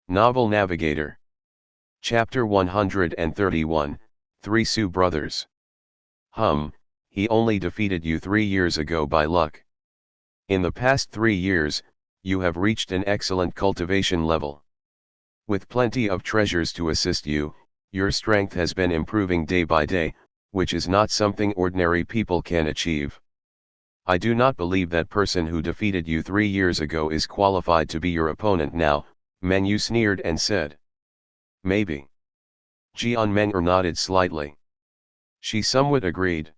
Novel Navigator. Chapter 131, Three Sioux Brothers. He only defeated you 3 years ago by luck. In the past 3 years, you have reached an excellent cultivation level. With plenty of treasures to assist you, your strength has been improving day by day, which is not something ordinary people can achieve. I do not believe that person who defeated you 3 years ago is qualified to be your opponent now, Mengyu sneered and said. Maybe. Jian Meng'er nodded slightly. She somewhat agreed.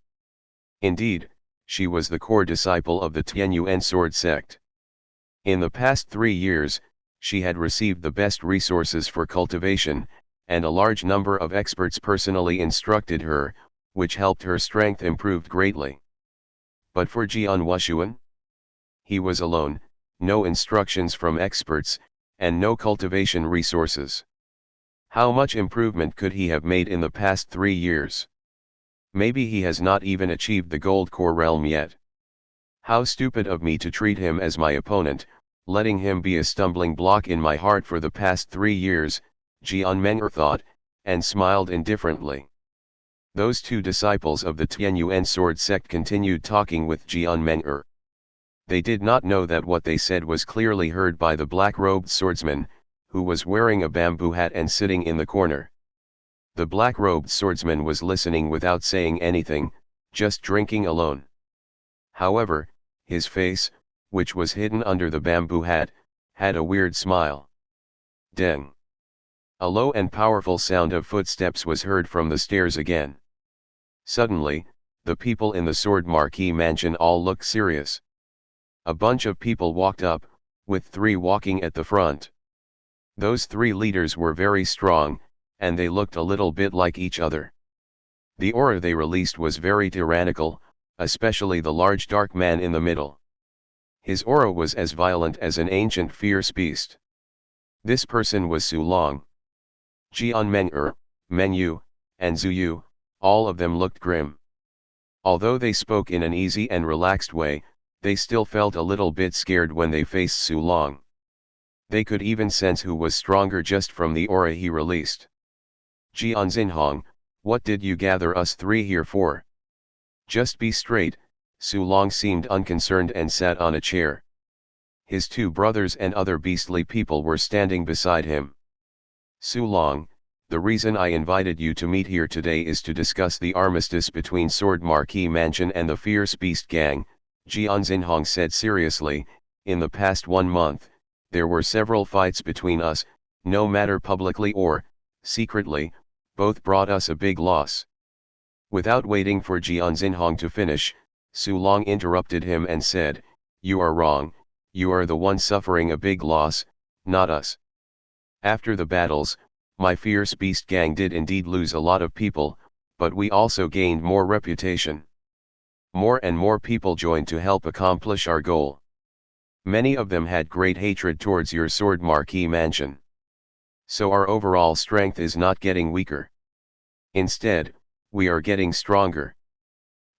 Indeed, she was the core disciple of the Tianyuan sword sect. In the past 3 years, she had received the best resources for cultivation, and a large number of experts personally instructed her, which helped her strength improve greatly. But for Jian Wushuang? He was alone, no instructions from experts, and no cultivation resources. How much improvement could he have made in the past 3 years? Maybe he has not even achieved the gold core realm yet. How stupid of me to treat him as my opponent, letting him be a stumbling block in my heart for the past 3 years, Jian Meng'er thought, and smiled indifferently. Those two disciples of the Tianyuan sword sect continued talking with Jian Meng'er. They did not know that what they said was clearly heard by the black-robed swordsman, who was wearing a bamboo hat and sitting in the corner. The black-robed swordsman was listening without saying anything, just drinking alone. However, his face, which was hidden under the bamboo hat, had a weird smile. Deng! A low and powerful sound of footsteps was heard from the stairs again. Suddenly, the people in the Sword Marquee mansion all looked serious. A bunch of people walked up, with 3 walking at the front. Those 3 leaders were very strong, and they looked a little bit like each other. The aura they released was very tyrannical, especially the large dark man in the middle. His aura was as violent as an ancient fierce beast. This person was Su Long. Jian Meng'er, Mengyu, and Zuyu, all of them looked grim. Although they spoke in an easy and relaxed way, they still felt a little bit scared when they faced Su Long. They could even sense who was stronger just from the aura he released. Jian Xinhong, what did you gather us 3 here for? Just be straight. Su Long seemed unconcerned and sat on a chair. His 2 brothers and other beastly people were standing beside him. Su Long, the reason I invited you to meet here today is to discuss the armistice between Sword Marquee Mansion and the Fierce Beast Gang, Jian Xinhong said seriously. In the past 1 month, there were several fights between us, no matter publicly or secretly, both brought us a big loss. Without waiting for Jian Xinhong to finish, Su Long interrupted him and said, you are wrong, you are the one suffering a big loss, not us. After the battles, my Fierce Beast Gang did indeed lose a lot of people, but we also gained more reputation. More and more people joined to help accomplish our goal. Many of them had great hatred towards your Sword Marquee Mansion. So our overall strength is not getting weaker. Instead, we are getting stronger.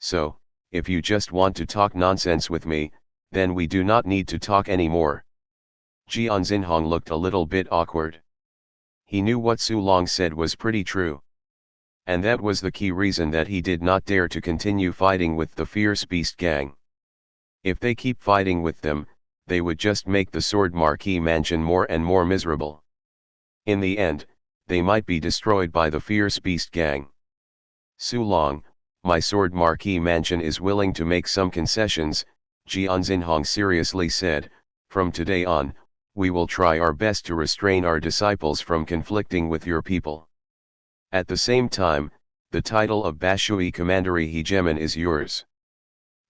So, if you just want to talk nonsense with me, then we do not need to talk anymore. Jian Xinhong looked a little bit awkward. He knew what Su Long said was pretty true. And that was the key reason that he did not dare to continue fighting with the Fierce Beast Gang. If they keep fighting with them, they would just make the Sword Marquee Mansion more and more miserable. In the end, they might be destroyed by the Fierce Beast Gang. Su Long, my Sword Marquee Mansion is willing to make some concessions, Jian Xinhong seriously said. From today on, we will try our best to restrain our disciples from conflicting with your people. At the same time, the title of Bashui Commandery Hegemon is yours.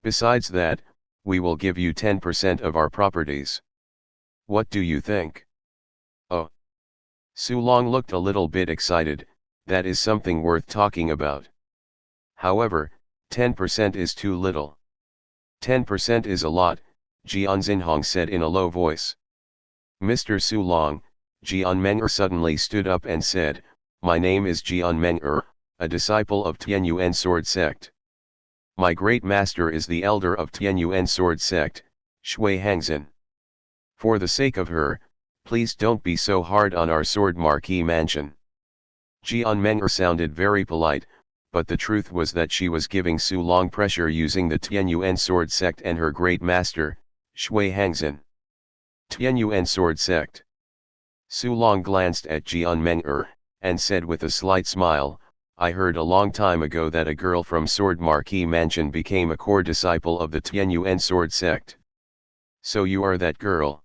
Besides that, we will give you 10% of our properties. What do you think? Oh. Su Long looked a little bit excited. That is something worth talking about. However, 10% is too little. 10% is a lot, Jian Xinhong said in a low voice. Mr. Su Long, Jian Meng'er suddenly stood up and said, my name is Jian Meng'er, a disciple of Tianyuan sword sect. My great master is the elder of Tianyuan sword sect, Shui Hangzhen. For the sake of her, Please don't be so hard on our sword marquee mansion. Jian Meng'er sounded very polite, but the truth was that she was giving Su Long pressure using the Tianyuan sword sect and her great master, Shui Hangzhen. Tianyuan sword sect. Su Long glanced at Jian Meng'er, and said with a slight smile, I heard a long time ago that a girl from Sword Marquee Mansion became a core disciple of the Tianyuan sword sect. So you are that girl.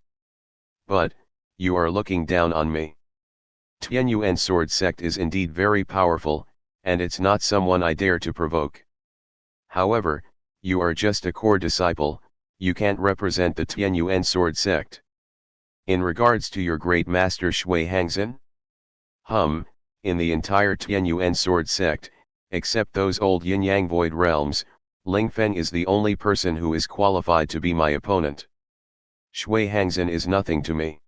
But, you are looking down on me. Tianyuan sword sect is indeed very powerful, and it's not someone I dare to provoke. However, you are just a core disciple, you can't represent the Tianyuan sword sect. In regards to your great master Shui Hangzhen? In the entire Tianyuan sword sect, except those old yin-yang void realms, Ling Feng is the only person who is qualified to be my opponent. Shui Hangzhen is nothing to me.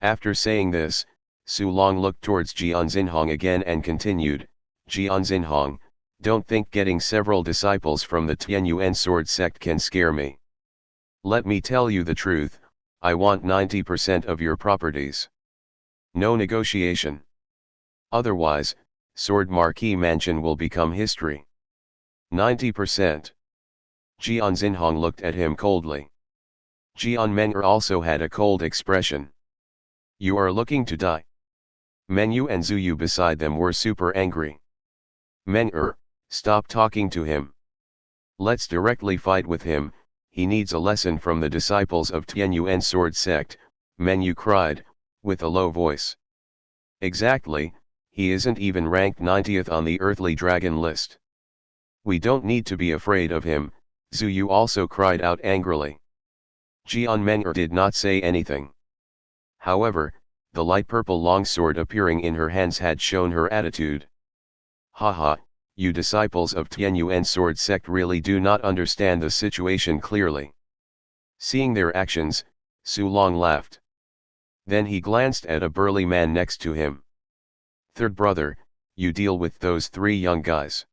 After saying this, Su Long looked towards Jian Xinhong again and continued, Jian Xinhong, don't think getting several disciples from the Tianyuan sword sect can scare me. Let me tell you the truth, I want 90% of your properties. No negotiation. Otherwise, Sword Marquee Mansion will become history. 90%. Jian Xinhong looked at him coldly. Jian Meng'er also had a cold expression. You are looking to die. Mengyu and Zuyu beside them were super angry. Meng'er, stop talking to him. Let's directly fight with him, he needs a lesson from the disciples of Tianyuan sword sect, Mengyu cried, with a low voice. Exactly, he isn't even ranked 90th on the earthly dragon list. We don't need to be afraid of him, Zuyu also cried out angrily. Jian Meng'er did not say anything. However, the light purple longsword appearing in her hands had shown her attitude. Haha, you disciples of Tianyuan sword sect really do not understand the situation clearly. Seeing their actions, Su Long laughed. Then he glanced at a burly man next to him. Third brother, you deal with those three young guys.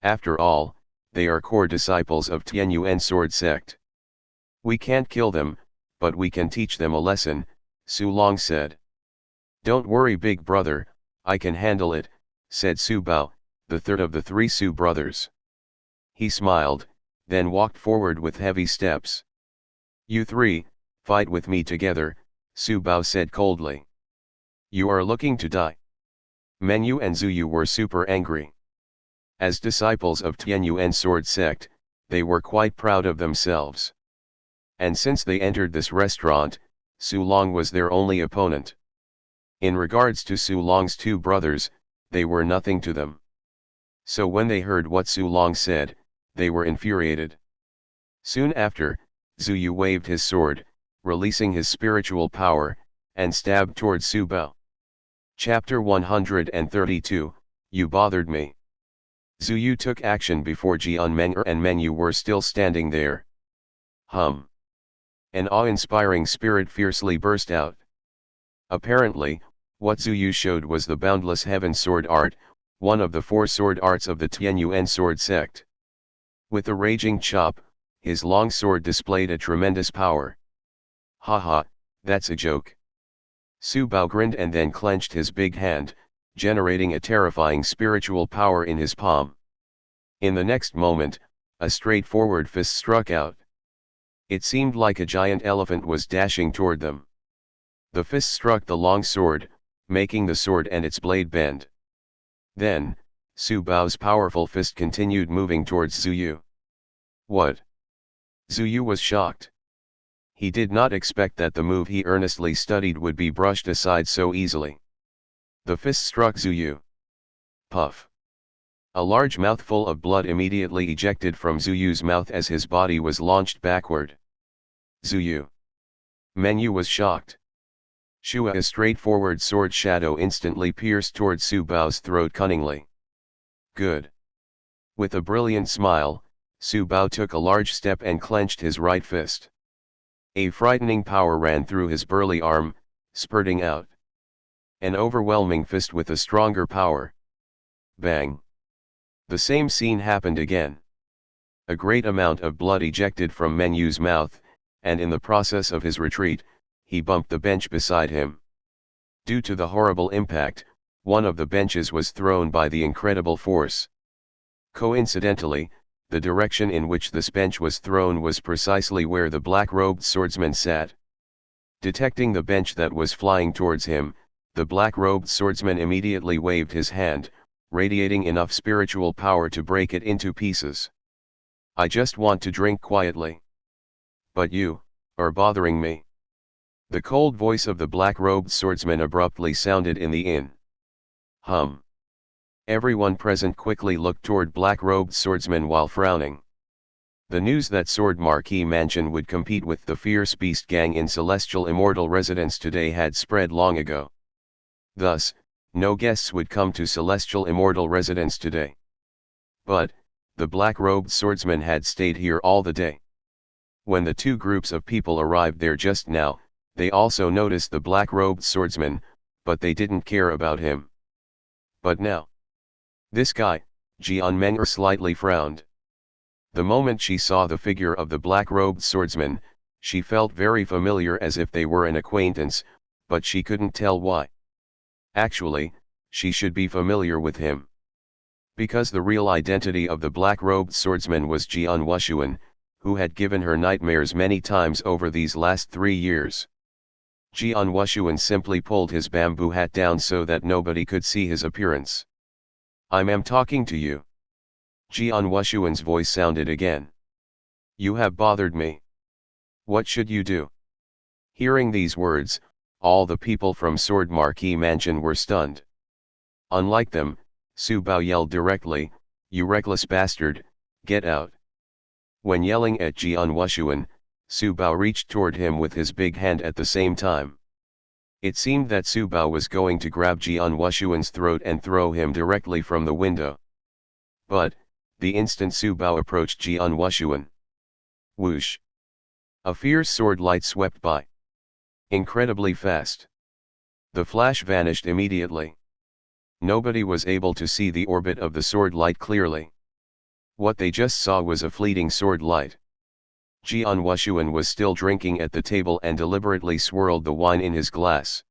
After all, they are core disciples of Tianyuan sword sect. We can't kill them, but we can teach them a lesson, Su Long said. Don't worry big brother, I can handle it, said Su Bao, the third of the three Su brothers. He smiled, then walked forward with heavy steps. You three, fight with me together, Su Bao said coldly. You are looking to die. Mengyu and Zuyu were super angry. As disciples of Tianyuan sword sect, they were quite proud of themselves. And since they entered this restaurant, Su Long was their only opponent. In regards to Su Long's two brothers, they were nothing to them. So when they heard what Su Long said, they were infuriated. Soon after, Zuyu waved his sword, releasing his spiritual power, and stabbed towards Su Bao. Chapter 132, You Bothered Me. Zuyu took action before Jian Meng'er and Mengyu were still standing there. An awe-inspiring spirit fiercely burst out. Apparently, what Zuyu showed was the boundless heaven sword art, one of the four sword arts of the Tianyuan sword sect. With a raging chop, his long sword displayed a tremendous power. Haha, that's a joke. Su Bao grinned and then clenched his big hand, generating a terrifying spiritual power in his palm. In the next moment, a straightforward fist struck out. It seemed like a giant elephant was dashing toward them. The fist struck the long sword, making the sword and its blade bend. Then, Su Bao's powerful fist continued moving towards Zuyu. What? Zuyu was shocked. He did not expect that the move he earnestly studied would be brushed aside so easily. The fist struck Zuyu. Puff. A large mouthful of blood immediately ejected from Zuyu's mouth as his body was launched backward. Zuyu. Mengyu was shocked. Shua, a straightforward sword shadow instantly pierced towards Su Bao's throat cunningly. Good. With a brilliant smile, Su Bao took a large step and clenched his right fist. A frightening power ran through his burly arm, spurting out. An overwhelming fist with a stronger power. Bang. The same scene happened again. A great amount of blood ejected from Mengyu's mouth, and in the process of his retreat, he bumped the bench beside him. Due to the horrible impact, one of the benches was thrown by the incredible force. Coincidentally, the direction in which this bench was thrown was precisely where the black-robed swordsman sat. Detecting the bench that was flying towards him, the black-robed swordsman immediately waved his hand, radiating enough spiritual power to break it into pieces. "I just want to drink quietly. But you are bothering me." The cold voice of the black-robed swordsman abruptly sounded in the inn. Hum. Everyone present quickly looked toward black-robed swordsman while frowning. The news that Sword Marquee Mansion would compete with the Fierce Beast Gang in Celestial Immortal Residence today had spread long ago. Thus, no guests would come to Celestial Immortal Residence today. But, the black-robed swordsman had stayed here all the day. When the two groups of people arrived there just now, they also noticed the black-robed swordsman, but they didn't care about him. But now, this guy, Jian Wushuang slightly frowned. The moment she saw the figure of the black-robed swordsman, she felt very familiar, as if they were an acquaintance, but she couldn't tell why. Actually, she should be familiar with him. Because the real identity of the black-robed swordsman was Jian Wushuang, who had given her nightmares many times over these last 3 years. Jian Wushuang simply pulled his bamboo hat down so that nobody could see his appearance. "I'm talking to you." Jian Wushuang's voice sounded again. "You have bothered me. What should you do?" Hearing these words, all the people from Sword Marquee Mansion were stunned. Unlike them, Su Bao yelled directly, "You reckless bastard, get out." When yelling at Jian Wushuang, Su Bao reached toward him with his big hand at the same time. It seemed that Su Bao was going to grab Jian Wushuang's throat and throw him directly from the window. But, the instant Su Bao approached Jian Wushuang, whoosh! A fierce sword light swept by. Incredibly fast. The flash vanished immediately. Nobody was able to see the orbit of the sword light clearly. What they just saw was a fleeting sword light. Jian Wushuang was still drinking at the table and deliberately swirled the wine in his glass.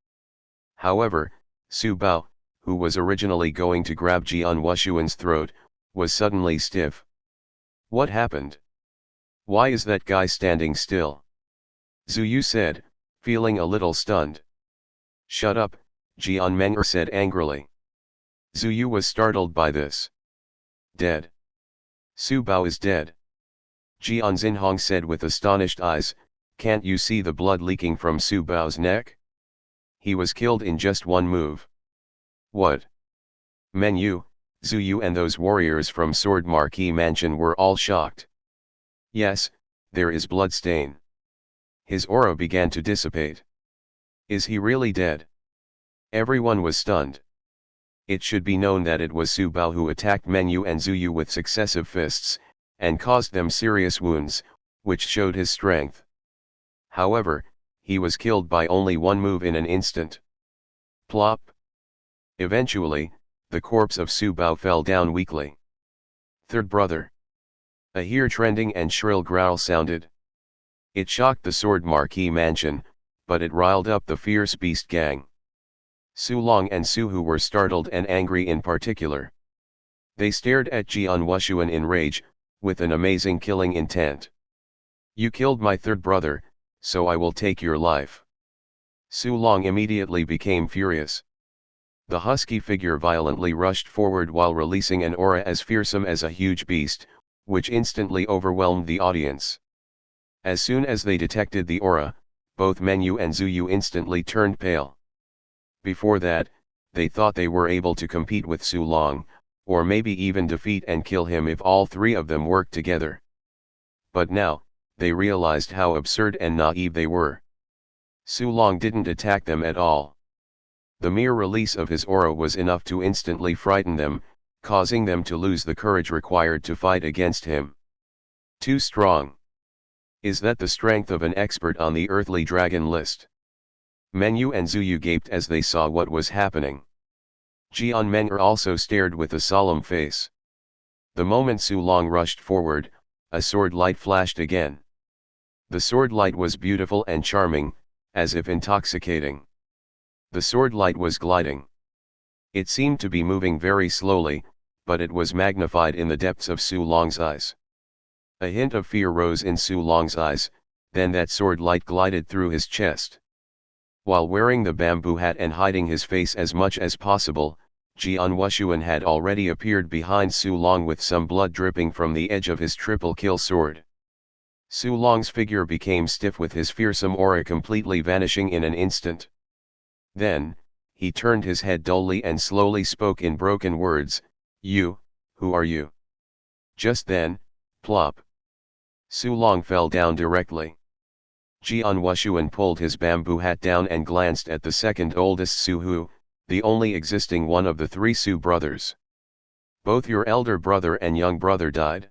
However, Su Bao, who was originally going to grab Jian Wushuang's throat, was suddenly stiff. "What happened? Why is that guy standing still?" Zuyu said, feeling a little stunned. "Shut up," Jian Wushuang said angrily. Zuyu was startled by this. "Dead? Su Bao is dead?" Jian Xinhong said with astonished eyes, "Can't you see the blood leaking from Su Bao's neck? He was killed in just one move." "What?" Mengyu, Zuyu and those warriors from Sword Marquee Mansion were all shocked. "Yes, there is blood stain. His aura began to dissipate. Is he really dead?" Everyone was stunned. It should be known that it was Su Bao who attacked Mengyu and Zuyu with successive fists, and caused them serious wounds, which showed his strength. However, he was killed by only one move in an instant. Plop! Eventually, the corpse of Su Bao fell down weakly. "Third brother!" A here trending and shrill growl sounded. It shocked the Sword Marquee Mansion, but it riled up the Fierce Beast Gang. Su Long and Su Hu were startled and angry in particular. They stared at Jian Wushuang in rage, with an amazing killing intent. "You killed my third brother, so I will take your life." Su Long immediately became furious. The husky figure violently rushed forward while releasing an aura as fearsome as a huge beast, which instantly overwhelmed the audience. As soon as they detected the aura, both Mengyu and Zuyu instantly turned pale. Before that, they thought they were able to compete with Su Long, or maybe even defeat and kill him if all three of them worked together. But now, they realized how absurd and naive they were. Su Long didn't attack them at all. The mere release of his aura was enough to instantly frighten them, causing them to lose the courage required to fight against him. Too strong. Is that the strength of an expert on the earthly dragon list? Mengyu and Zuyu gaped as they saw what was happening. Jian Wushuang also stared with a solemn face. The moment Su Long rushed forward, a sword light flashed again. The sword light was beautiful and charming, as if intoxicating. The sword light was gliding. It seemed to be moving very slowly, but it was magnified in the depths of Su Long's eyes. A hint of fear rose in Su Long's eyes, then that sword light glided through his chest. While wearing the bamboo hat and hiding his face as much as possible, Jian Wushuang had already appeared behind Su Long with some blood dripping from the edge of his triple kill sword. Su Long's figure became stiff with his fearsome aura completely vanishing in an instant. Then, he turned his head dully and slowly spoke in broken words, "You, who are you?" Just then, plop. Su Long fell down directly. Jian Wushuang pulled his bamboo hat down and glanced at the second oldest Su Hu, the only existing one of the three Su brothers. "Both your elder brother and young brother died.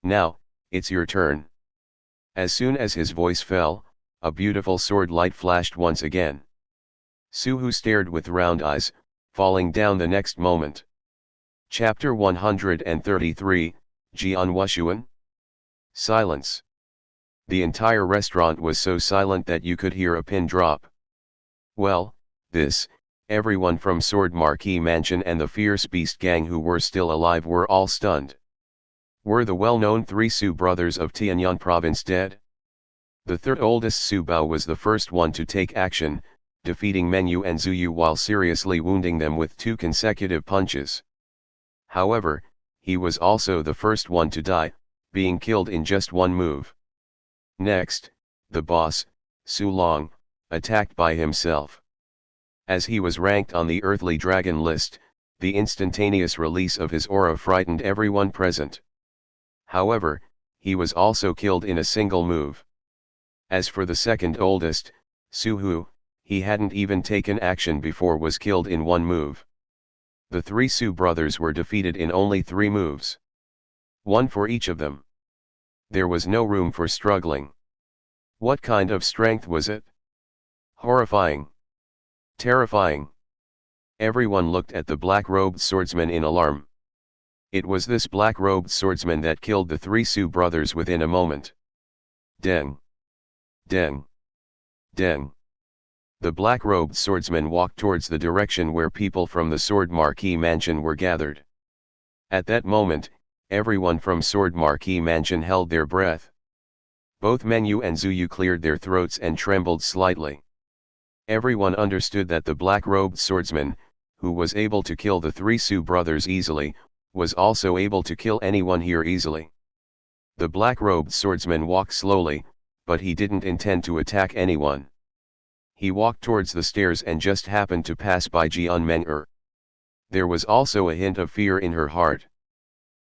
Now, it's your turn." As soon as his voice fell, a beautiful sword light flashed once again. Su Hu stared with round eyes, falling down the next moment. Chapter 133, Jian Wushuang? Silence. The entire restaurant was so silent that you could hear a pin drop. Well, everyone from Sword Marquee Mansion and the Fierce Beast Gang who were still alive were all stunned. Were the well-known three Su brothers of Tianyang province dead? The third oldest Su Bao was the first one to take action, defeating Mengyu and Zuyu while seriously wounding them with 2 consecutive punches. However, he was also the first one to die, being killed in just one move. Next, the boss, Su Long, attacked by himself. As he was ranked on the Earthly Dragon list, the instantaneous release of his aura frightened everyone present. However, he was also killed in a single move. As for the second oldest, Su Hu, he hadn't even taken action before was killed in one move. The three Su brothers were defeated in only 3 moves. One for each of them. There was no room for struggling. What kind of strength was it? Horrifying. Terrifying. Everyone looked at the black-robed swordsman in alarm. It was this black-robed swordsman that killed the 3 Su brothers within a moment. Deng. Deng. Deng. The black-robed swordsman walked towards the direction where people from the Sword Marquee Mansion were gathered. At that moment, everyone from Sword Marquee Mansion held their breath. Both Mengyu and Zuyu cleared their throats and trembled slightly. Everyone understood that the black-robed swordsman, who was able to kill the 3 Su brothers easily, was also able to kill anyone here easily. The black-robed swordsman walked slowly, but he didn't intend to attack anyone. He walked towards the stairs and just happened to pass by Jian Meng'er. There was also a hint of fear in her heart.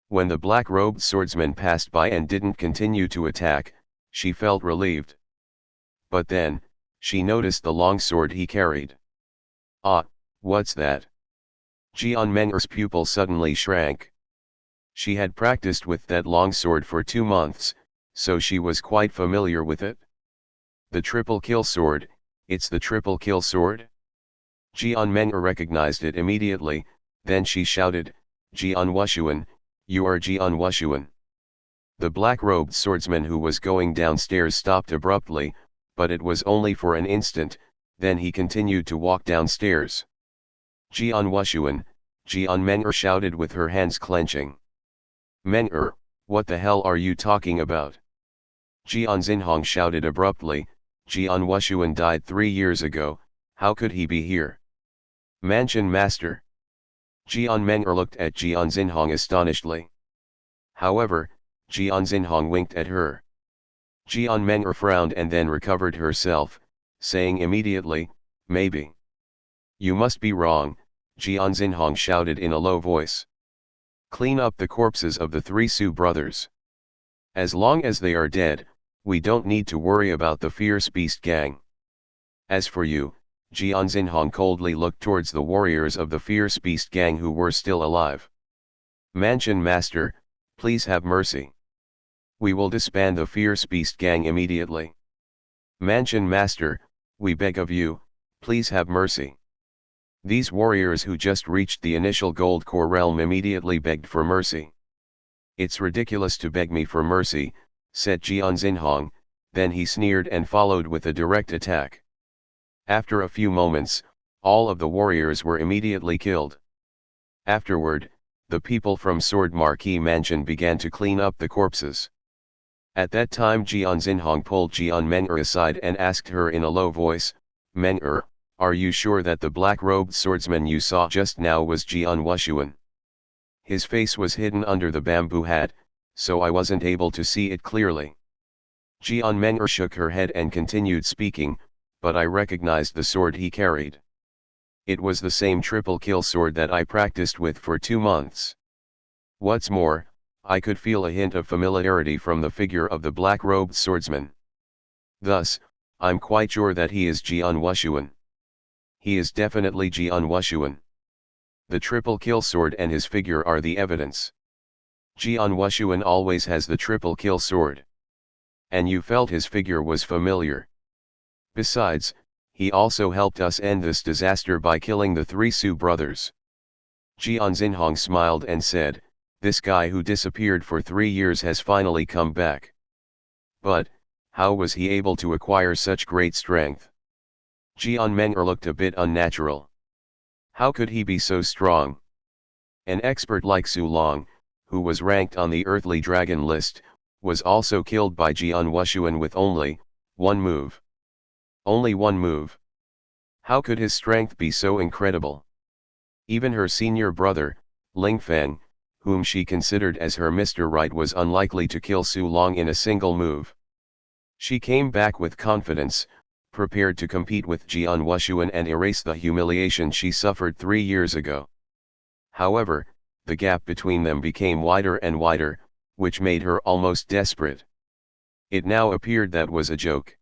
When the black-robed swordsman passed by and didn't continue to attack, she felt relieved. But then, she noticed the long sword he carried. Ah, what's that? Jian Meng'er's pupil suddenly shrank. She had practiced with that long sword for 2 months, so she was quite familiar with it. The triple kill sword, it's the triple kill sword? Jian Meng'er recognized it immediately, then she shouted, "Jian Wushuang, you are Jian Wushuang." The black-robed swordsman who was going downstairs stopped abruptly, but it was only for an instant, then he continued to walk downstairs. "Jian Wushuang," Jian Meng'er shouted with her hands clenching. "Meng'er, what the hell are you talking about?" Jian Xinhong shouted abruptly, "Jian Wushuang died 3 years ago, how could he be here?" "Mansion master." Jian Meng'er looked at Jian Xinhong astonishedly. However, Jian Xinhong winked at her. Jian Meng'er frowned and then recovered herself, saying immediately, "Maybe." "You must be wrong," Jian Xinhong shouted in a low voice. "Clean up the corpses of the 3 Su brothers. As long as they are dead, we don't need to worry about the Fierce Beast Gang. As for you," Jian Xinhong coldly looked towards the warriors of the Fierce Beast Gang who were still alive. "Mansion master, please have mercy. We will disband the Fierce Beast Gang immediately. Mansion master, we beg of you, please have mercy." These warriors who just reached the initial gold core realm immediately begged for mercy. "It's ridiculous to beg me for mercy," said Jian Xinhong, then he sneered and followed with a direct attack. After a few moments, all of the warriors were immediately killed. Afterward, the people from Sword Marquee Mansion began to clean up the corpses. At that time Jian Xinhong pulled Jian Meng'er aside and asked her in a low voice, "Meng'er, are you sure that the black-robed swordsman you saw just now was Jian Wushuang? His face was hidden under the bamboo hat, so I wasn't able to see it clearly." Jian Meng'er shook her head and continued speaking, "But I recognized the sword he carried. It was the same triple kill sword that I practiced with for 2 months. What's more, I could feel a hint of familiarity from the figure of the black-robed swordsman. Thus, I'm quite sure that he is Jian Wushuang. He is definitely Jian Wushuang. The triple kill sword and his figure are the evidence. Jian Wushuang always has the triple kill sword. And you felt his figure was familiar. Besides, he also helped us end this disaster by killing the 3 Su brothers." Jian Xinhong smiled and said, "This guy who disappeared for 3 years has finally come back. But, how was he able to acquire such great strength?" Jian Meng'er looked a bit unnatural. How could he be so strong? An expert like Su Long, who was ranked on the earthly dragon list, was also killed by Jian Wushuang with only 1 move. Only 1 move. How could his strength be so incredible? Even her senior brother, Ling Feng, whom she considered as her Mr. Right, was unlikely to kill Su Long in a single move. She came back with confidence, prepared to compete with Jian Wushuang and erase the humiliation she suffered 3 years ago. However, the gap between them became wider and wider, which made her almost desperate. It now appeared that was a joke.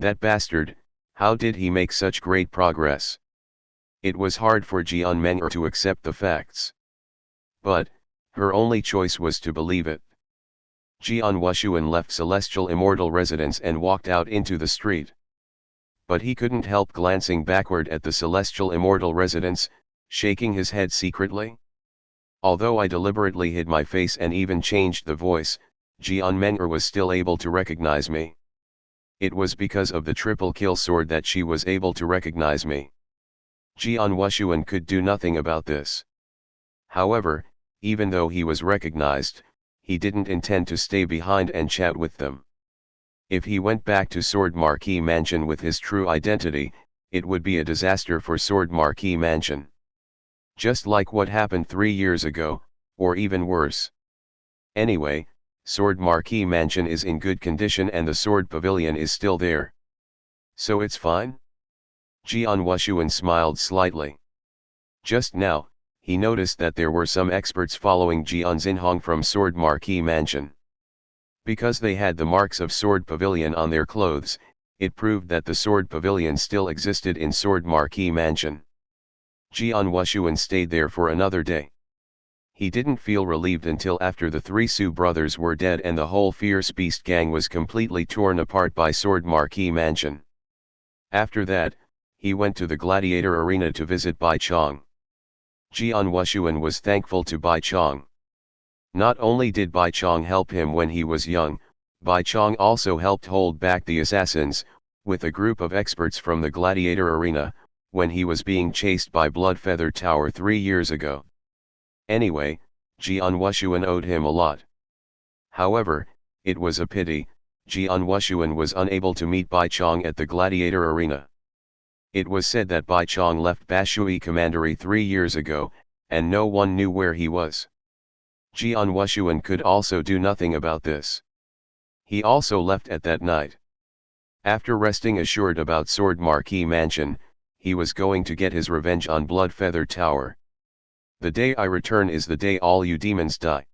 That bastard, how did he make such great progress? It was hard for Jian Meng'er to accept the facts. But, her only choice was to believe it. Jian Wushuang left Celestial Immortal Residence and walked out into the street. But he couldn't help glancing backward at the Celestial Immortal Residence, shaking his head secretly. Although I deliberately hid my face and even changed the voice, Jian Meng'er was still able to recognize me. It was because of the triple kill sword that she was able to recognize me. Jian Wushuang could do nothing about this. However, even though he was recognized, he didn't intend to stay behind and chat with them. If he went back to Sword Marquee Mansion with his true identity, it would be a disaster for Sword Marquee Mansion. Just like what happened 3 years ago, or even worse. Anyway, Sword Marquee Mansion is in good condition and the Sword Pavilion is still there. So it's fine? Jian Wushuang smiled slightly. Just now, he noticed that there were some experts following Jian Xinhong from Sword Marquee Mansion. Because they had the marks of Sword Pavilion on their clothes, it proved that the Sword Pavilion still existed in Sword Marquee Mansion. Jian Wushuang stayed there for another day. He didn't feel relieved until after the 3 Su brothers were dead and the whole Fierce Beast gang was completely torn apart by Sword Marquee Mansion. After that, he went to the Gladiator Arena to visit Bai Chong. Jian Wushuang was thankful to Bai Chong. Not only did Bai Chong help him when he was young, Bai Chong also helped hold back the assassins, with a group of experts from the Gladiator Arena, when he was being chased by Bloodfeather Tower 3 years ago. Anyway, Jian Wushuang owed him a lot. However, it was a pity, Jian Wushuang was unable to meet Bai Chong at the Gladiator Arena. It was said that Bai Chong left Bashui Commandery 3 years ago, and no one knew where he was. Jian Wushuang could also do nothing about this. He also left at that night. After resting assured about Sword Marquee Mansion, he was going to get his revenge on Bloodfeather Tower. The day I return is the day all you demons die.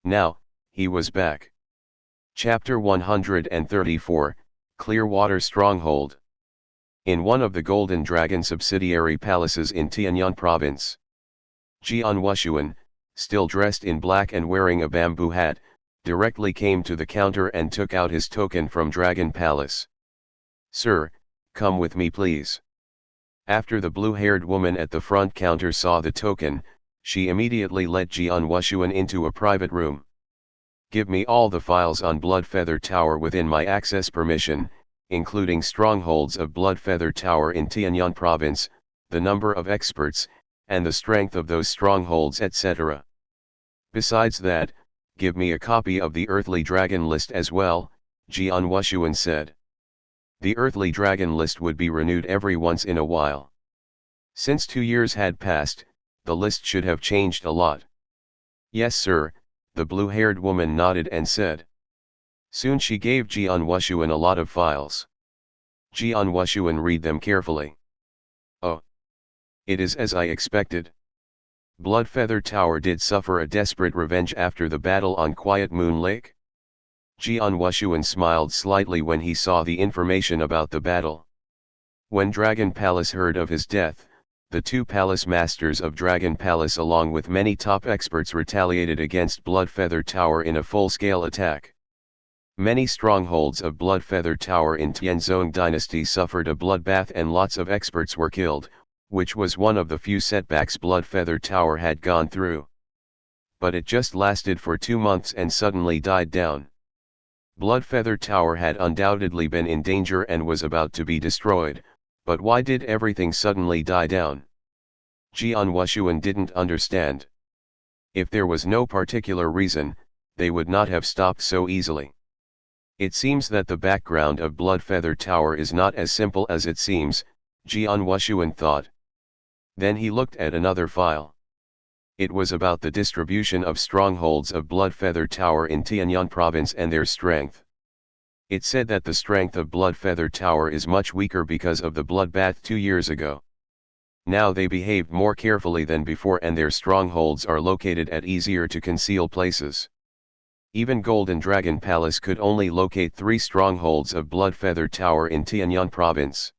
Now, he was back. Chapter 134, Clearwater Stronghold. In one of the Golden Dragon subsidiary palaces in Tianyang Province, Jian Wushuang, still dressed in black and wearing a bamboo hat, directly came to the counter and took out his token from Dragon Palace. "Sir, come with me please." After the blue-haired woman at the front counter saw the token, she immediately led Jian Wushuang into a private room. "Give me all the files on Bloodfeather Tower within my access permission, including strongholds of Blood Feather Tower in Tianyang province, the number of experts, and the strength of those strongholds, etc. Besides that, give me a copy of the Earthly Dragon list as well, Jian Wushuang said. The Earthly Dragon list would be renewed every once in a while. Since 2 years had passed, the list should have changed a lot. Yes sir, the blue-haired woman nodded and said. Soon she gave Jian Wushuang a lot of files. Jian Wushuang read them carefully. Oh. It is as I expected. Blood Feather Tower did suffer a desperate revenge after the battle on Quiet Moon Lake? Jian Wushuang smiled slightly when he saw the information about the battle. When Dragon Palace heard of his death, the 2 palace masters of Dragon Palace along with many top experts retaliated against Blood Feather Tower in a full-scale attack. Many strongholds of Blood Feather Tower in Tianzong Dynasty suffered a bloodbath and lots of experts were killed, which was one of the few setbacks Blood Feather Tower had gone through. But it just lasted for 2 months and suddenly died down. Blood Feather Tower had undoubtedly been in danger and was about to be destroyed, but why did everything suddenly die down? Jian Wushuang didn't understand. If there was no particular reason, they would not have stopped so easily. It seems that the background of Blood Feather Tower is not as simple as it seems, Jian Wushuang thought. Then he looked at another file. It was about the distribution of strongholds of Blood Feather Tower in Tianyang province and their strength. It said that the strength of Blood Feather Tower is much weaker because of the bloodbath 2 years ago. Now they behaved more carefully than before and their strongholds are located at easier to conceal places. Even Golden Dragon Palace could only locate 3 strongholds of Blood Feather Tower in Tianyang province.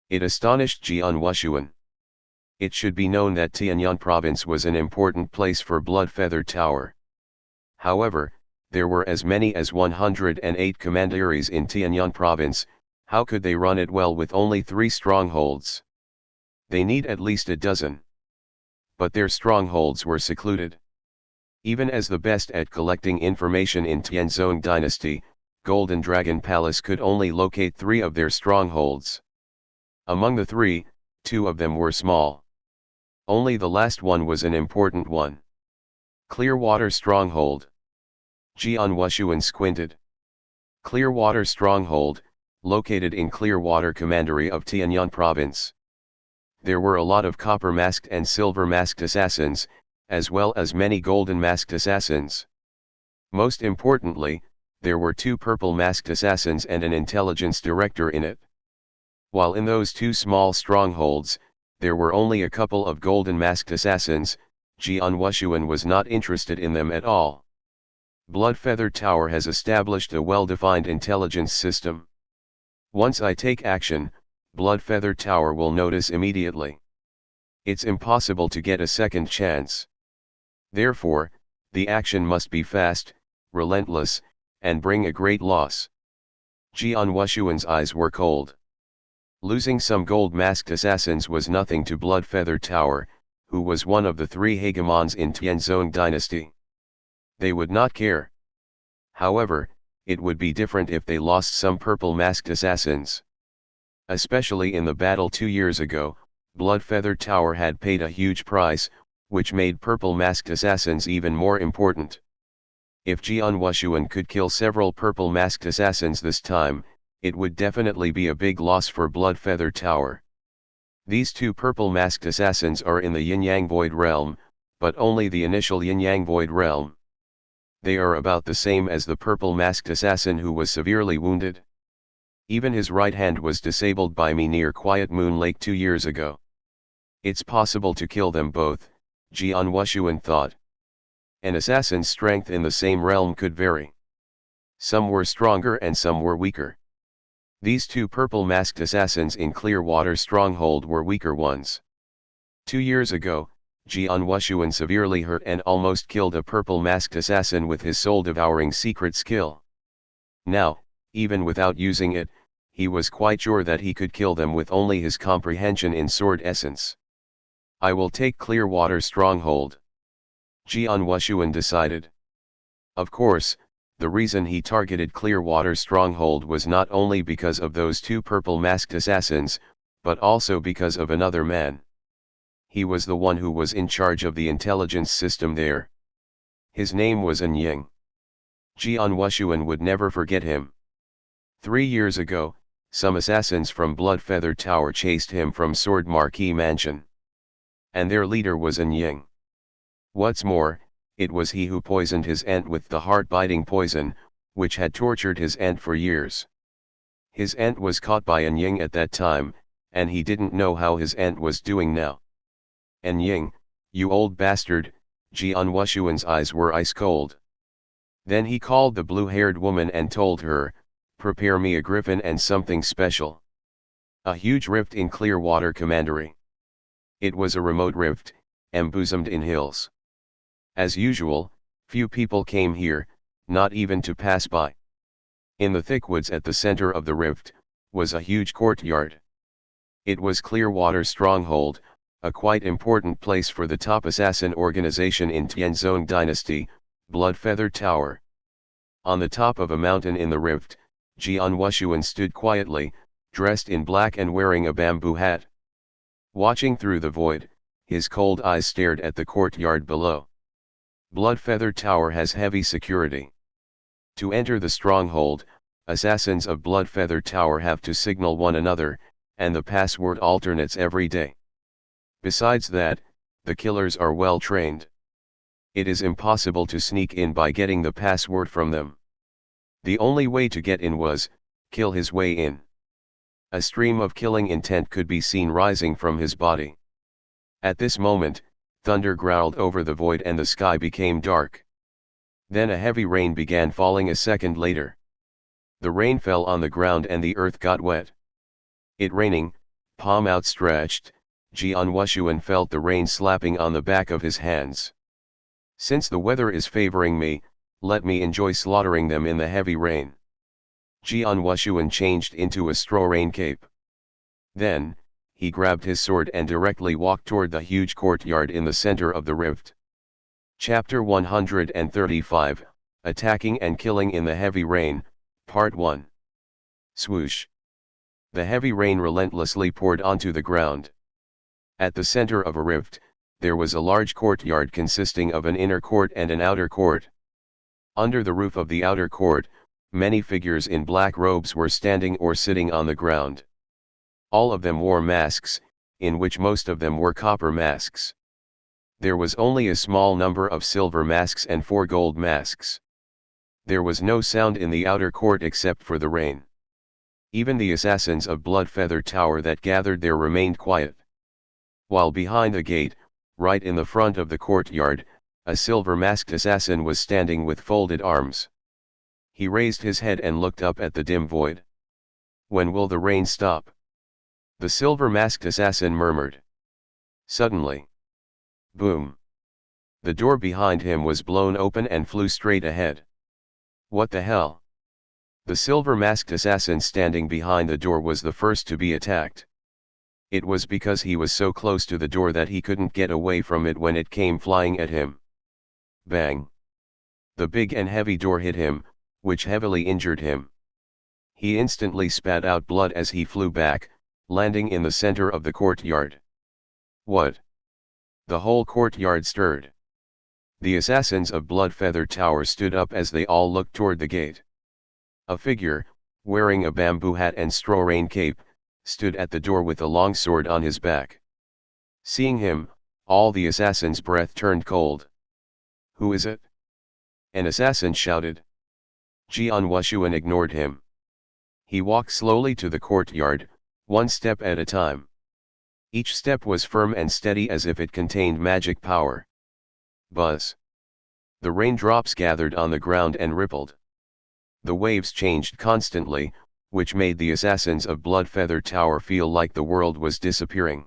It astonished Jian Wushuang. It should be known that Tianyang province was an important place for Blood Feather Tower. However, there were as many as 108 commanderies in Tianyang province. How could they run it well with only 3 strongholds? They need at least a dozen. But their strongholds were secluded. Even as the best at collecting information in Tianzong Dynasty, Golden Dragon Palace could only locate 3 of their strongholds. Among the 3, 2 of them were small. Only the last one was an important one. Clearwater Stronghold. Jian Wushuang squinted. Clearwater Stronghold, located in Clearwater Commandery of Tianyang province. There were a lot of copper-masked and silver-masked assassins, as well as many golden-masked assassins. Most importantly, there were 2 purple-masked assassins and an intelligence director in it. While in those 2 small strongholds, there were only a couple of golden-masked assassins, Jian Wushuang was not interested in them at all. Blood Feather Tower has established a well-defined intelligence system. Once I take action, Blood Feather Tower will notice immediately. It's impossible to get a second chance. Therefore, the action must be fast, relentless, and bring a great loss. Jian Wushuang's eyes were cold. Losing some gold-masked assassins was nothing to Blood Feather Tower, who was one of the 3 hegemons in Tianzong Dynasty. They would not care. However, it would be different if they lost some purple-masked assassins. Especially in the battle 2 years ago, Blood Feather Tower had paid a huge price, which made purple-masked assassins even more important. If Jian Wushuang could kill several purple-masked assassins this time, it would definitely be a big loss for Blood Feather Tower. These 2 purple-masked assassins are in the Yin-Yang Void Realm, but only the initial Yin-Yang Void Realm. They are about the same as the purple-masked assassin who was severely wounded. Even his right hand was disabled by me near Quiet Moon Lake 2 years ago. It's possible to kill them both, Jian Wushuang thought. An assassin's strength in the same realm could vary. Some were stronger and some were weaker. These 2 purple-masked assassins in Clearwater Stronghold were weaker ones. 2 years ago, Jian Wushuang severely hurt and almost killed a purple-masked assassin with his soul-devouring secret skill. Now, even without using it, he was quite sure that he could kill them with only his comprehension in sword essence. I will take Clearwater Stronghold. Jian Wushuang decided. Of course, the reason he targeted Clearwater Stronghold was not only because of those two purple masked assassins, but also because of another man. He was the one who was in charge of the intelligence system there. His name was An Ying. Jian Wushuang would never forget him. 3 years ago, some assassins from Bloodfeather Tower chased him from Sword Marquee Mansion. And their leader was An Ying. What's more, it was he who poisoned his aunt with the heart-biting poison, which had tortured his aunt for years. His aunt was caught by An Ying at that time, and he didn't know how his aunt was doing now. An Ying, you old bastard, Jian Wushuang's eyes were ice cold. Then he called the blue-haired woman and told her, prepare me a griffin and something special. A huge rift in Clearwater Commandery. It was a remote rift, embosomed in hills. As usual, few people came here, not even to pass by. In the thick woods at the center of the rift, was a huge courtyard. It was Clearwater Stronghold, a quite important place for the top assassin organization in Tianzong Dynasty, Bloodfeather Tower. On the top of a mountain in the rift, Jian Wushuang stood quietly, dressed in black and wearing a bamboo hat. Watching through the void, his cold eyes stared at the courtyard below. Bloodfeather Tower has heavy security. To enter the stronghold, assassins of Bloodfeather Tower have to signal one another, and the password alternates every day. Besides that, the killers are well trained. It is impossible to sneak in by getting the password from them. The only way to get in was, kill his way in. A stream of killing intent could be seen rising from his body. At this moment, thunder growled over the void and the sky became dark. Then a heavy rain began falling a second later. The rain fell on the ground and the earth got wet. It raining, palm outstretched, Jian Wushuang felt the rain slapping on the back of his hands. Since the weather is favoring me, let me enjoy slaughtering them in the heavy rain. Jian Wushuang changed into a straw rain cape. Then, he grabbed his sword and directly walked toward the huge courtyard in the center of the rift. Chapter 135, Attacking and Killing in the Heavy Rain, Part 1. Swoosh. The heavy rain relentlessly poured onto the ground. At the center of a rift, there was a large courtyard consisting of an inner court and an outer court. Under the roof of the outer court, many figures in black robes were standing or sitting on the ground. All of them wore masks, in which most of them were copper masks. There was only a small number of silver masks and 4 gold masks. There was no sound in the outer court except for the rain. Even the assassins of Bloodfeather Tower that gathered there remained quiet. While behind the gate, right in the front of the courtyard, a silver-masked assassin was standing with folded arms. He raised his head and looked up at the dim void. When will the rain stop? The silver-masked assassin murmured. Suddenly. Boom. The door behind him was blown open and flew straight ahead. What the hell? The silver-masked assassin standing behind the door was the first to be attacked. It was because he was so close to the door that he couldn't get away from it when it came flying at him. Bang! The big and heavy door hit him, which heavily injured him. He instantly spat out blood as he flew back, landing in the center of the courtyard. What? The whole courtyard stirred. The assassins of Bloodfeather Tower stood up as they all looked toward the gate. A figure, wearing a bamboo hat and straw rain cape, stood at the door with a long sword on his back. Seeing him, all the assassins' breath turned cold. Who is it? An assassin shouted. Jian Wushuang ignored him. He walked slowly to the courtyard, one step at a time. Each step was firm and steady as if it contained magic power. Buzz. The raindrops gathered on the ground and rippled. The waves changed constantly, which made the assassins of Bloodfeather Tower feel like the world was disappearing.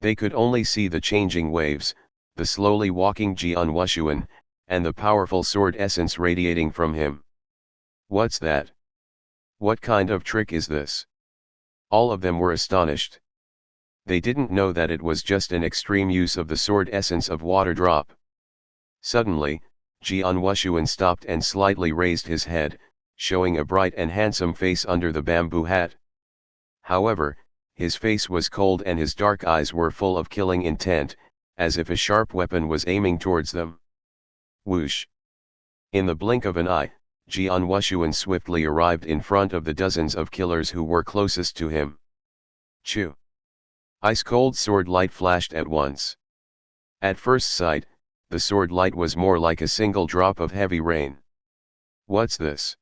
They could only see the changing waves, the slowly walking Jian Wushuang, and the powerful sword essence radiating from him. What's that? What kind of trick is this? All of them were astonished. They didn't know that it was just an extreme use of the sword essence of Water Drop. Suddenly, Jian Wushuang stopped and slightly raised his head, showing a bright and handsome face under the bamboo hat. However, his face was cold and his dark eyes were full of killing intent, as if a sharp weapon was aiming towards them. Whoosh! In the blink of an eye, Jian Wushuang swiftly arrived in front of the dozens of killers who were closest to him. Chew! Ice-cold sword light flashed at once. At first sight, the sword light was more like a single drop of heavy rain. What's this?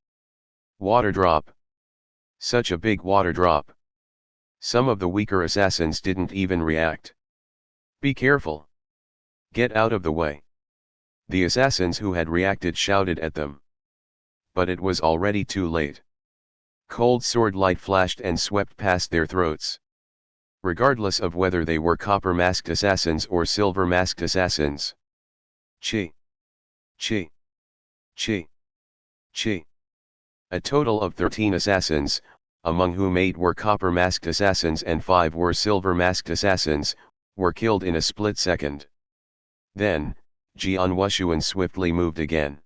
Water drop. Such a big water drop. Some of the weaker assassins didn't even react. Be careful. Get out of the way. The assassins who had reacted shouted at them. But it was already too late. Cold sword light flashed and swept past their throats. Regardless of whether they were copper-masked assassins or silver-masked assassins. Chi! Chi! Chi! Chi! A total of 13 assassins, among whom 8 were copper-masked assassins and 5 were silver-masked assassins, were killed in a split second. Then, Jian Wushuang swiftly moved again.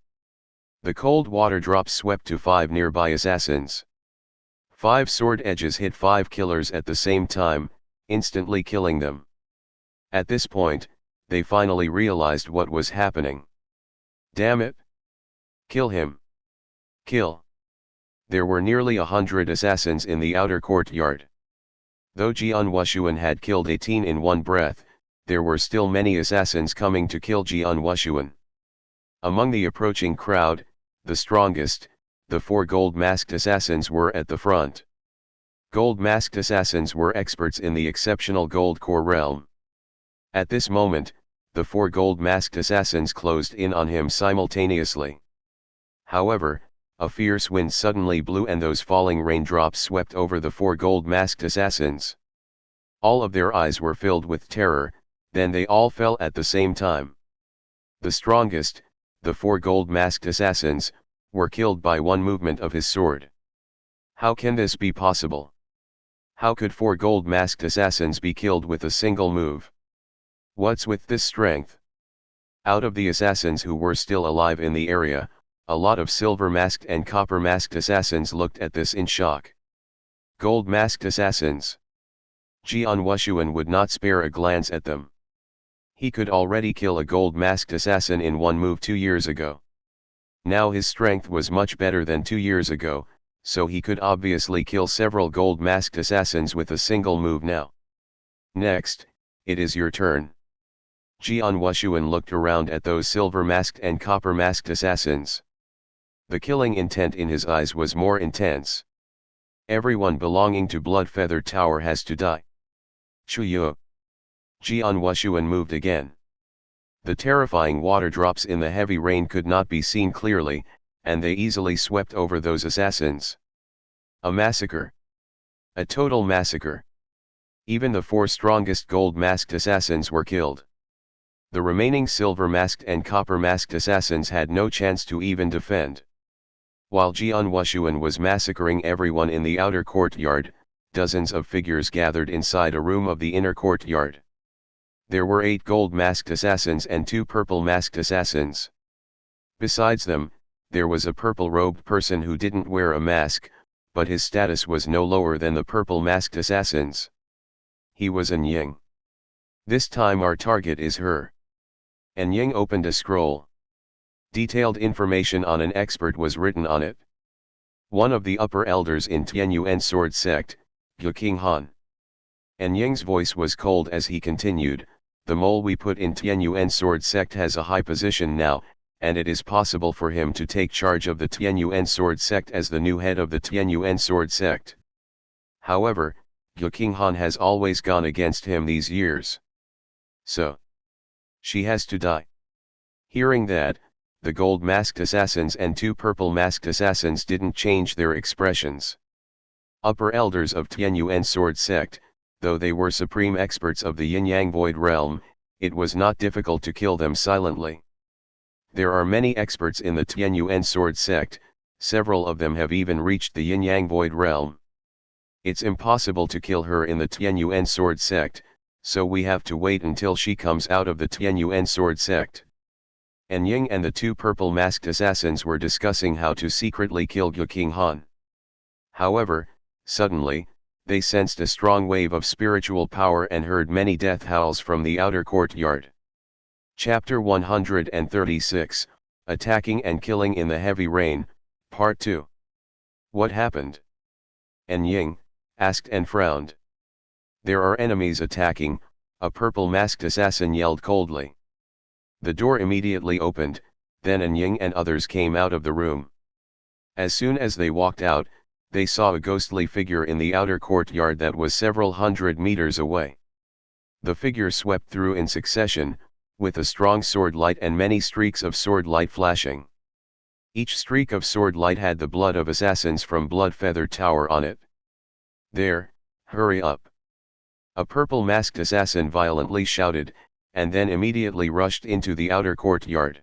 The cold water drops swept to 5 nearby assassins. 5 sword edges hit 5 killers at the same time, instantly killing them. At this point, they finally realized what was happening. Damn it! Kill him! Kill! There were nearly 100 assassins in the outer courtyard. Though Jian Wushuang had killed 18 in one breath, there were still many assassins coming to kill Jian Wushuang. Among the approaching crowd, the strongest, the 4 gold-masked assassins were at the front. Gold-masked assassins were experts in the exceptional gold core realm. At this moment, the 4 gold-masked assassins closed in on him simultaneously. However, a fierce wind suddenly blew and those falling raindrops swept over the 4 gold-masked assassins. All of their eyes were filled with terror, then they all fell at the same time. The strongest, the 4 gold-masked assassins, were killed by one movement of his sword. How can this be possible? How could 4 gold-masked assassins be killed with a single move? What's with this strength? Out of the assassins who were still alive in the area, a lot of silver-masked and copper-masked assassins looked at this in shock. Gold-masked assassins. Jian Wushuang would not spare a glance at them. He could already kill a gold-masked assassin in one move 2 years ago. Now his strength was much better than 2 years ago, so he could obviously kill several gold-masked assassins with a single move now. Next, it is your turn. Jian Wushuang looked around at those silver-masked and copper-masked assassins. The killing intent in his eyes was more intense. Everyone belonging to Blood Feather Tower has to die. Chuyo. Jian Wushuang moved again. The terrifying water drops in the heavy rain could not be seen clearly, and they easily swept over those assassins. A massacre. A total massacre. Even the 4 strongest gold-masked assassins were killed. The remaining silver-masked and copper-masked assassins had no chance to even defend. While Jian Wushuang was massacring everyone in the outer courtyard, dozens of figures gathered inside a room of the inner courtyard. There were 8 gold-masked assassins and 2 purple-masked assassins. Besides them, there was a purple-robed person who didn't wear a mask, but his status was no lower than the purple-masked assassins. He was An Ying. This time our target is her. An Ying opened a scroll. Detailed information on an expert was written on it. One of the upper elders in Tianyuan sword sect, King Han. An Ying's voice was cold as he continued, the mole we put in Tianyuan sword sect has a high position now, and it is possible for him to take charge of the Tianyuan sword sect as the new head of the Tianyuan sword sect. However, King Han has always gone against him these years. So, she has to die. Hearing that, the gold-masked assassins and 2 purple-masked assassins didn't change their expressions. Upper elders of Tianyuan sword sect, though they were supreme experts of the yin-yang void realm, it was not difficult to kill them silently. There are many experts in the Tianyuan sword sect, several of them have even reached the yin-yang void realm. It's impossible to kill her in the Tianyuan sword sect, so we have to wait until she comes out of the Tianyuan sword sect. and Ying and the two purple masked assassins were discussing how to secretly kill Gu King Han. However, suddenly, they sensed a strong wave of spiritual power and heard many death howls from the outer courtyard. Chapter 136, Attacking and Killing in the Heavy Rain, Part 2. What happened? And Ying asked and frowned. There are enemies attacking, a purple masked assassin yelled coldly. The door immediately opened, then An Ying and others came out of the room. As soon as they walked out, they saw a ghostly figure in the outer courtyard that was several hundred meters away. The figure swept through in succession, with a strong sword light and many streaks of sword light flashing. Each streak of sword light had the blood of assassins from Blood Feather Tower on it. There, hurry up! A purple masked assassin violently shouted, and then immediately rushed into the outer courtyard.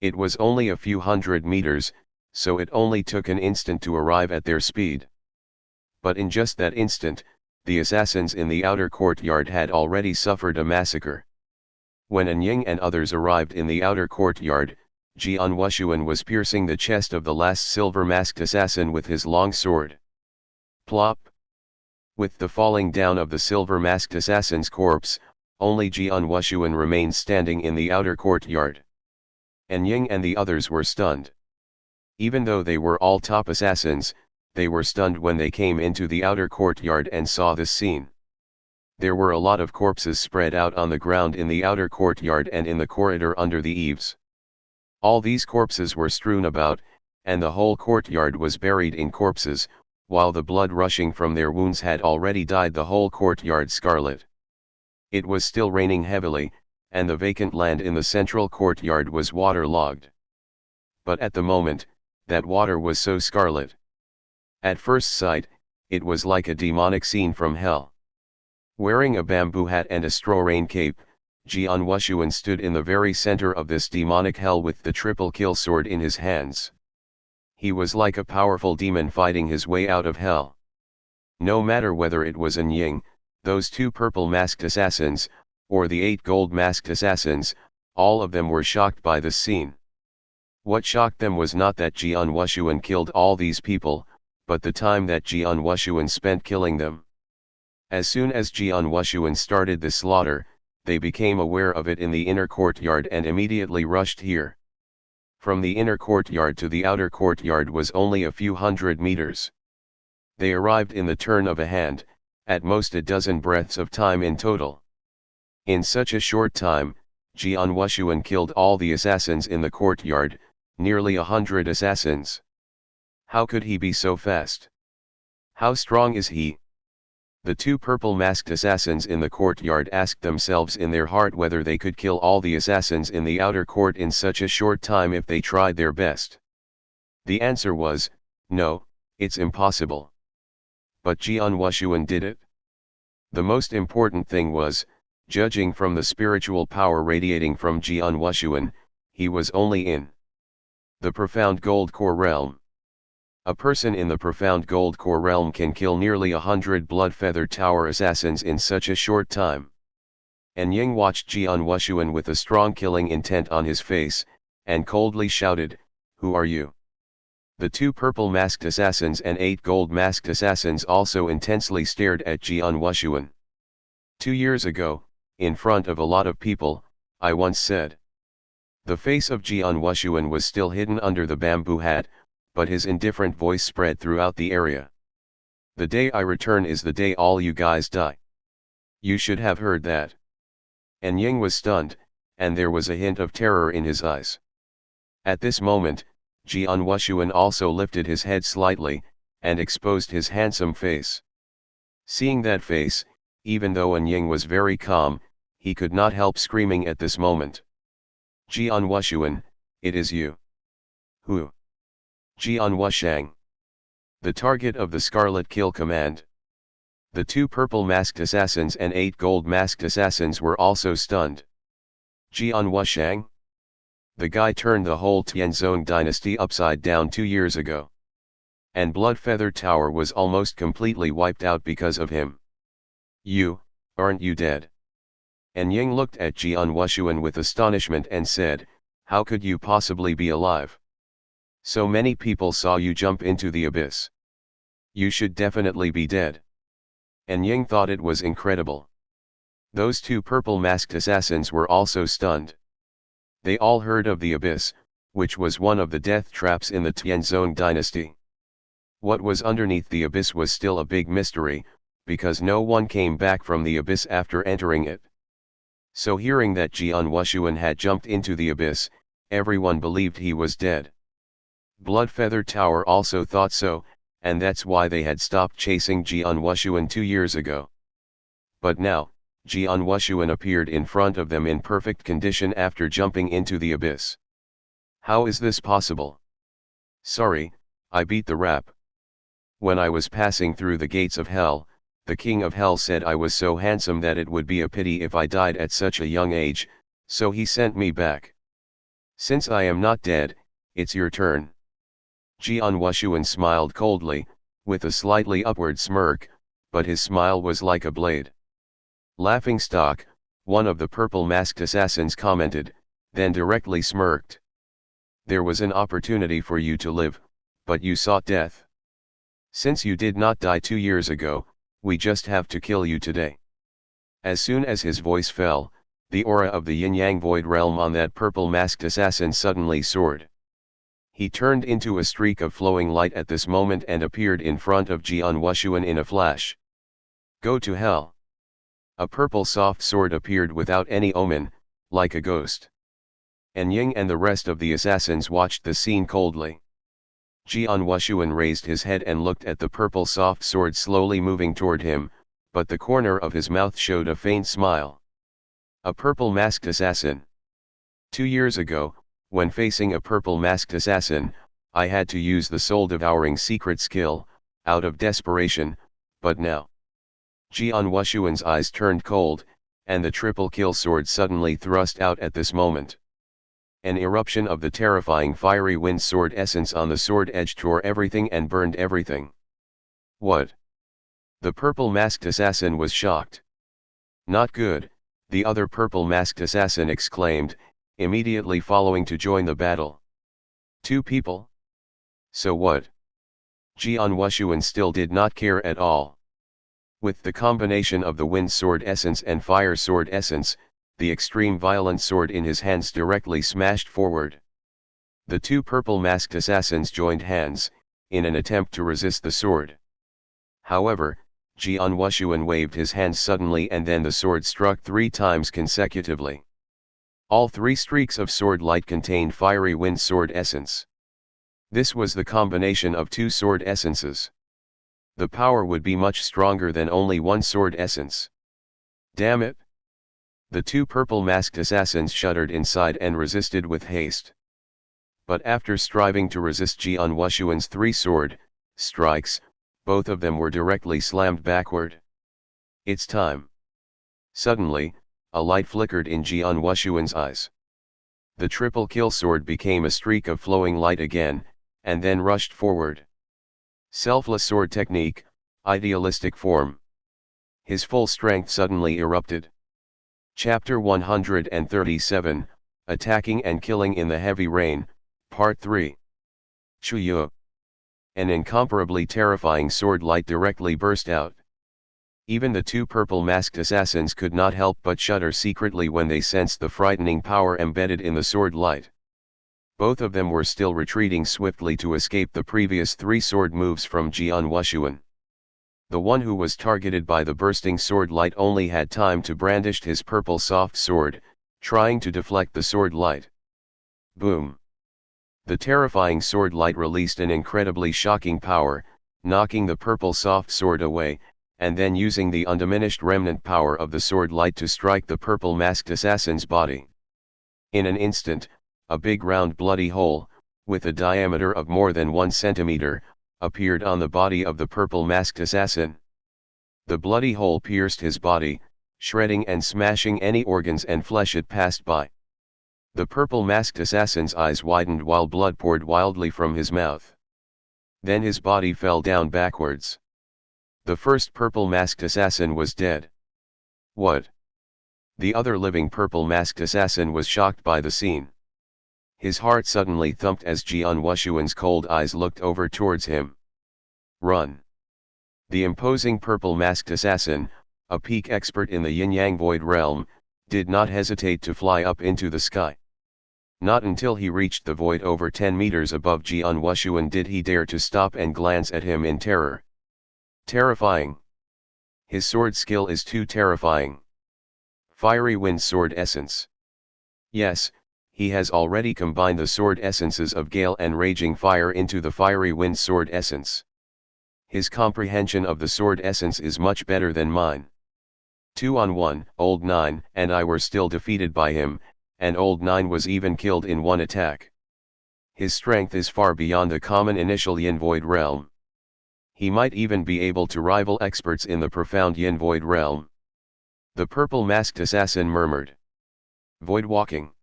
It was only a few hundred meters, so it only took an instant to arrive at their speed. But in just that instant, the assassins in the outer courtyard had already suffered a massacre. When An Ying and others arrived in the outer courtyard, Jian Wushuang was piercing the chest of the last silver-masked assassin with his long sword. Plop! With the falling down of the silver-masked assassin's corpse, only Jian Wushuang remained standing in the outer courtyard. An Ying and the others were stunned. Even though they were all top assassins, they were stunned when they came into the outer courtyard and saw this scene. There were a lot of corpses spread out on the ground in the outer courtyard and in the corridor under the eaves. All these corpses were strewn about, and the whole courtyard was buried in corpses, while the blood rushing from their wounds had already dyed the whole courtyard scarlet. It was still raining heavily, and the vacant land in the central courtyard was waterlogged. But at the moment, that water was so scarlet. At first sight, it was like a demonic scene from hell. Wearing a bamboo hat and a straw rain cape, Jian Wushuang stood in the very center of this demonic hell with the triple kill sword in his hands. He was like a powerful demon fighting his way out of hell. No matter whether it was An Ying, those two purple masked assassins, or the 8 gold masked assassins, all of them were shocked by this scene. What shocked them was not that Jian Wushuang killed all these people, but the time that Jian Wushuang spent killing them. As soon as Jian Wushuang started the slaughter, they became aware of it in the inner courtyard and immediately rushed here. From the inner courtyard to the outer courtyard was only a few hundred meters. They arrived in the turn of a hand, at most a dozen breaths of time in total. In such a short time, Jian Wushuang killed all the assassins in the courtyard, nearly 100 assassins. How could he be so fast? How strong is he? The two purple masked assassins in the courtyard asked themselves in their heart whether they could kill all the assassins in the outer court in such a short time if they tried their best. The answer was, no, it's impossible. But Jian Wushuang did it. The most important thing was, judging from the spiritual power radiating from Jian Wushuang, he was only in the profound gold core realm. A person in the profound gold core realm can kill nearly 100 Blood Feather Tower assassins in such a short time. An Ying watched Jian Wushuang with a strong killing intent on his face, and coldly shouted, "Who are you?" The two purple masked assassins and 8 gold masked assassins also intensely stared at Jian Wushuang. 2 years ago, in front of a lot of people, I once said. The face of Jian Wushuang was still hidden under the bamboo hat, but his indifferent voice spread throughout the area. The day I return is the day all you guys die. You should have heard that. An Ying was stunned, and there was a hint of terror in his eyes. At this moment, Jian Wushuang also lifted his head slightly, and exposed his handsome face. Seeing that face, even though An Ying was very calm, he could not help screaming at this moment. "Jian Wushuang, it is you." "Who?" "Jian Wushuang. The target of the Scarlet Kill command." The two purple masked assassins and 8 gold masked assassins were also stunned. "Jian Wushuang? The guy turned the whole Tianzong dynasty upside down 2 years ago. And Blood Feather Tower was almost completely wiped out because of him. Aren't you dead?" An Ying looked at Jian Wushuang with astonishment and said, How could you possibly be alive? So many people saw you jump into the abyss. You should definitely be dead. And Ying thought it was incredible. Those two purple-masked assassins were also stunned. They all heard of the abyss, which was one of the death traps in the Tianzong dynasty. What was underneath the abyss was still a big mystery, because no one came back from the abyss after entering it. So hearing that Jian Wushuang had jumped into the abyss, everyone believed he was dead. Bloodfeather Tower also thought so, and that's why they had stopped chasing Jian Wushuang 2 years ago. But now, Jian Wushuang appeared in front of them in perfect condition after jumping into the abyss. How is this possible? Sorry, I beat the rap. When I was passing through the gates of hell, the king of hell said I was so handsome that it would be a pity if I died at such a young age, so he sent me back. Since I am not dead, it's your turn. Jian Wushuang smiled coldly, with a slightly upward smirk, but his smile was like a blade. Laughingstock, one of the purple-masked assassins commented, then directly smirked. There was an opportunity for you to live, but you sought death. Since you did not die 2 years ago, we just have to kill you today. As soon as his voice fell, the aura of the yin-yang void realm on that purple-masked assassin suddenly soared. He turned into a streak of flowing light at this moment and appeared in front of Jian Wushuang in a flash. Go to hell. A purple soft sword appeared without any omen, like a ghost. And Ying and the rest of the assassins watched the scene coldly. Jian Wushuang raised his head and looked at the purple soft sword slowly moving toward him, but the corner of his mouth showed a faint smile. A purple-masked assassin. 2 years ago, when facing a purple-masked assassin, I had to use the soul-devouring secret skill, out of desperation, but now. Jian Wushuang's eyes turned cold, and the triple kill sword suddenly thrust out at this moment. An eruption of the terrifying fiery wind sword essence on the sword edge tore everything and burned everything. What? The purple-masked assassin was shocked. Not good, the other purple-masked assassin exclaimed, immediately following to join the battle. 2 people? So what? Jian Wushuang still did not care at all. With the combination of the wind sword essence and fire sword essence, the extreme violent sword in his hands directly smashed forward. The 2 purple-masked assassins joined hands, in an attempt to resist the sword. However, Jian Wushuang waved his hands suddenly and then the sword struck 3 times consecutively. All 3 streaks of sword light contained fiery wind sword essence. This was the combination of 2 sword essences. The power would be much stronger than only 1 sword essence. Damn it! The 2 purple-masked assassins shuddered inside and resisted with haste. But after striving to resist Jian Wushuang's 3 sword strikes, both of them were directly slammed backward. It's time. Suddenly, a light flickered in Jian Wushuang's eyes. The triple kill sword became a streak of flowing light again, and then rushed forward. Selfless sword technique, idealistic form. His full strength suddenly erupted. Chapter 137, Attacking and Killing in the Heavy Rain, Part 3. Chuyu. An incomparably terrifying sword light directly burst out. Even the 2 purple-masked assassins could not help but shudder secretly when they sensed the frightening power embedded in the sword light. Both of them were still retreating swiftly to escape the previous 3 sword moves from Jian Wushuang. The one who was targeted by the bursting sword light only had time to brandish his purple soft sword, trying to deflect the sword light. Boom! The terrifying sword light released an incredibly shocking power, knocking the purple soft sword away, and then using the undiminished remnant power of the sword light to strike the purple-masked assassin's body. In an instant, a big round bloody hole, with a diameter of more than 1 centimeter, appeared on the body of the purple-masked assassin. The bloody hole pierced his body, shredding and smashing any organs and flesh it passed by. The purple-masked assassin's eyes widened while blood poured wildly from his mouth. Then his body fell down backwards. The first purple-masked assassin was dead. What? The other living purple-masked assassin was shocked by the scene. His heart suddenly thumped as Jian Wushuang's cold eyes looked over towards him. Run! The imposing purple-masked assassin, a peak expert in the yin-yang void realm, did not hesitate to fly up into the sky. Not until he reached the void over 10 meters above Jian Wushuang did he dare to stop and glance at him in terror. Terrifying. His sword skill is too terrifying. Fiery wind sword essence. Yes, he has already combined the sword essences of gale and raging fire into the fiery wind sword essence. His comprehension of the sword essence is much better than mine. 2-on-1, Old 9 and I were still defeated by him, and Old 9 was even killed in one attack. His strength is far beyond the common initial Yin Void realm. He might even be able to rival experts in the profound Yin Void realm. The purple-masked assassin murmured. Void walking.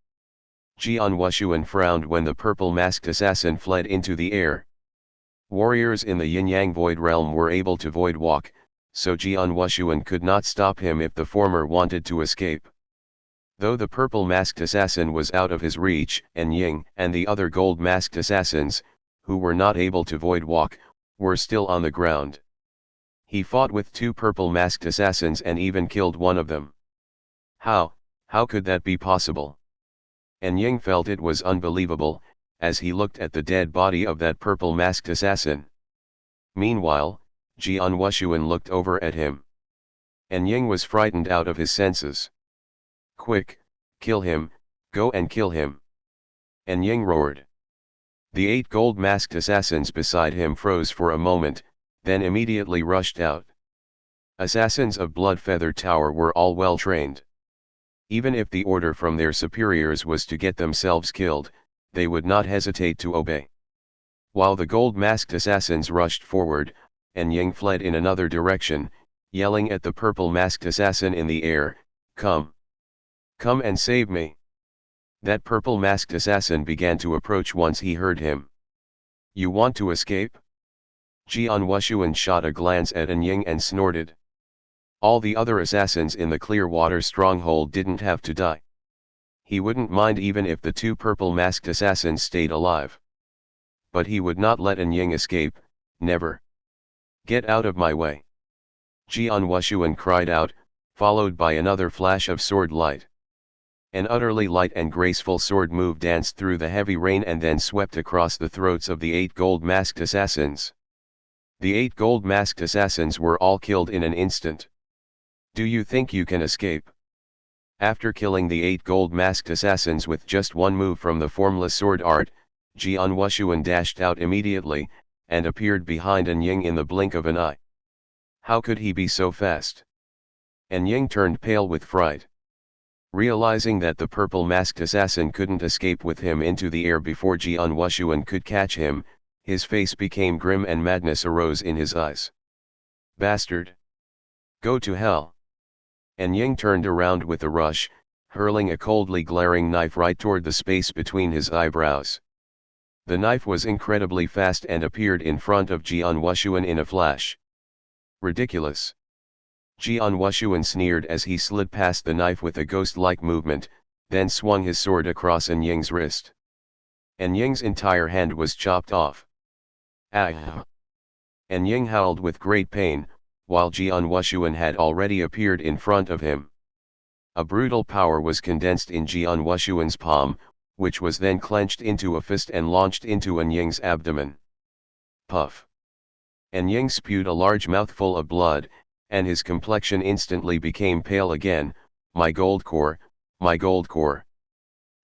Jian Wushuang frowned when the purple-masked assassin fled into the air. Warriors in the yin-yang void realm were able to void walk, so Jian Wushuang could not stop him if the former wanted to escape. Though the purple-masked assassin was out of his reach, and Ying and the other gold-masked assassins, who were not able to void walk, were still on the ground. He fought with 2 purple-masked assassins and even killed one of them. How could that be possible? And Ying felt it was unbelievable, as he looked at the dead body of that purple-masked assassin. Meanwhile, Jian Wushuang looked over at him. And Ying was frightened out of his senses. Quick, kill him, go and kill him. And Ying roared. The 8 gold-masked assassins beside him froze for a moment, then immediately rushed out. Assassins of Blood Feather Tower were all well trained. Even if the order from their superiors was to get themselves killed, they would not hesitate to obey. While the gold-masked assassins rushed forward, and Ying fled in another direction, yelling at the purple-masked assassin in the air, "Come! Come and save me!" That purple-masked assassin began to approach once he heard him. "You want to escape?" Jian Wushuang shot a glance at An Ying and snorted. All the other assassins in the Clearwater stronghold didn't have to die. He wouldn't mind even if the 2 purple-masked assassins stayed alive. But he would not let An Ying escape, never. "Get out of my way!" Jian Wushuang cried out, followed by another flash of sword light. An utterly light and graceful sword move danced through the heavy rain and then swept across the throats of the 8 gold-masked assassins. The 8 gold-masked assassins were all killed in an instant. Do you think you can escape? After killing the 8 gold-masked assassins with just one move from the formless sword art, Jian Wushuang dashed out immediately, and appeared behind An Ying in the blink of an eye. How could he be so fast? An Ying turned pale with fright. Realizing that the purple-masked assassin couldn't escape with him into the air before Jian Wushuang could catch him, his face became grim and madness arose in his eyes. Bastard! Go to hell! An Ying turned around with a rush, hurling a coldly glaring knife right toward the space between his eyebrows. The knife was incredibly fast and appeared in front of Jian Wushuang in a flash. Ridiculous! Jian Wushuang sneered as he slid past the knife with a ghost-like movement, then swung his sword across An Ying's wrist. An Ying's entire hand was chopped off. Ah! An Ying howled with great pain, while Jian Wushuang had already appeared in front of him. A brutal power was condensed in Jian Wushuang's palm, which was then clenched into a fist and launched into An Ying's abdomen. Puff! An Ying spewed a large mouthful of blood, and his complexion instantly became pale again. My gold core, my gold core.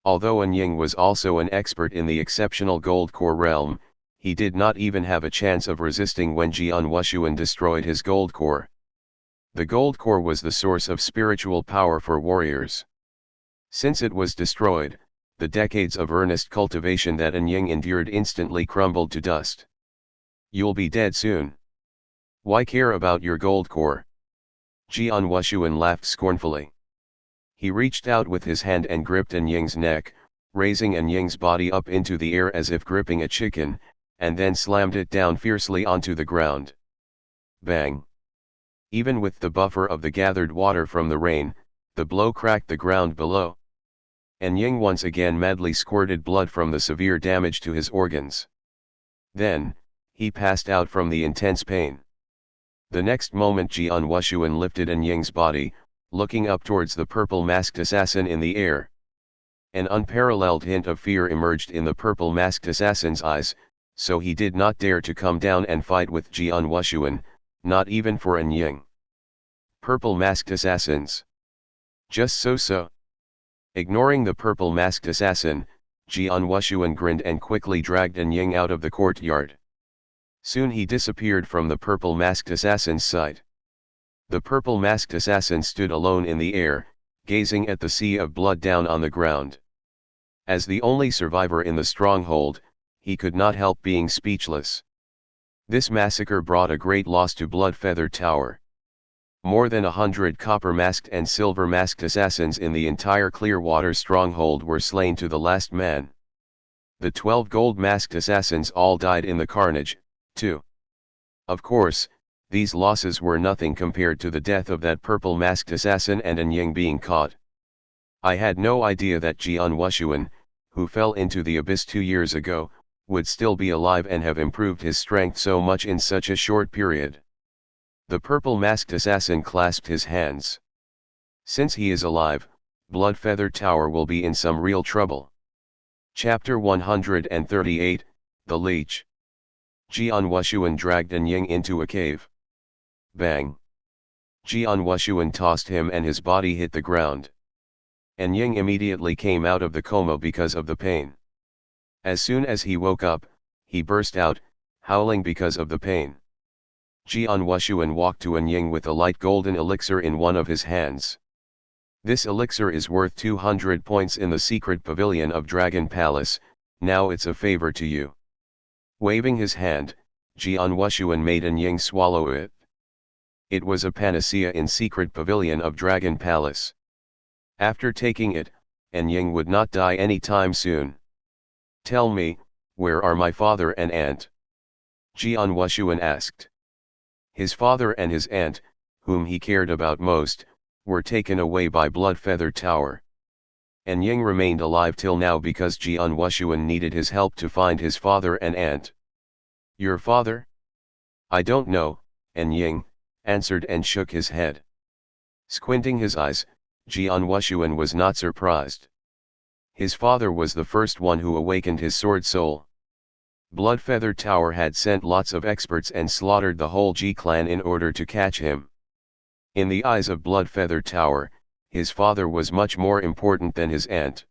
Although An Ying was also an expert in the exceptional gold core realm, he did not even have a chance of resisting when Jian Wushuang destroyed his gold core. The gold core was the source of spiritual power for warriors. Since it was destroyed, the decades of earnest cultivation that An Ying endured instantly crumbled to dust. You'll be dead soon. Why care about your gold core? Jian Wushuang laughed scornfully. He reached out with his hand and gripped An Ying's neck, raising An Ying's body up into the air as if gripping a chicken, and then slammed it down fiercely onto the ground. Bang! Even with the buffer of the gathered water from the rain, the blow cracked the ground below. and Ying once again madly squirted blood from the severe damage to his organs. Then, he passed out from the intense pain. The next moment Jian Wushuang lifted Ying's body, looking up towards the purple-masked assassin in the air. An unparalleled hint of fear emerged in the purple-masked assassin's eyes, so he did not dare to come down and fight with Jian Wushuang, not even for Ying. Purple-masked assassins. Just so. Ignoring the purple-masked assassin, Jian Wushuang grinned and quickly dragged Ying out of the courtyard. Soon he disappeared from the purple-masked assassin's sight. The purple-masked assassin stood alone in the air, gazing at the sea of blood down on the ground. As the only survivor in the stronghold, he could not help being speechless. This massacre brought a great loss to Bloodfeather Tower. More than 100 copper-masked and silver-masked assassins in the entire Clearwater stronghold were slain to the last man. The 12 gold-masked assassins all died in the carnage, too. Of course, these losses were nothing compared to the death of that purple-masked assassin and Ying being caught. I had no idea that Jian Wushuang, who fell into the abyss 2 years ago, would still be alive and have improved his strength so much in such a short period. The purple-masked assassin clasped his hands. Since he is alive, Bloodfeather Tower will be in some real trouble. Chapter 138, The Leech. Jian Wushuang dragged Ying into a cave. Bang! Jian Wushuang tossed him and his body hit the ground. Ying immediately came out of the coma because of the pain. As soon as he woke up, he burst out, howling because of the pain. Jian Wushuang walked to Ying with a light golden elixir in one of his hands. This elixir is worth 200 points in the secret pavilion of Dragon Palace, now it's a favor to you. Waving his hand, Jian Wushuang made Ying swallow it. It was a panacea in secret pavilion of Dragon Palace. After taking it, Ying would not die any time soon. Tell me, where are my father and aunt? Jian Wushuang asked. His father and his aunt, whom he cared about most, were taken away by Bloodfeather Tower. Ying remained alive till now because Jian Wushuang needed his help to find his father and aunt. Your father? I don't know, Ying answered and shook his head. Squinting his eyes, Jian Wushuang was not surprised. His father was the first one who awakened his sword soul. Bloodfeather Tower had sent lots of experts and slaughtered the whole Ji clan in order to catch him. In the eyes of Bloodfeather Tower, his father was much more important than his aunt.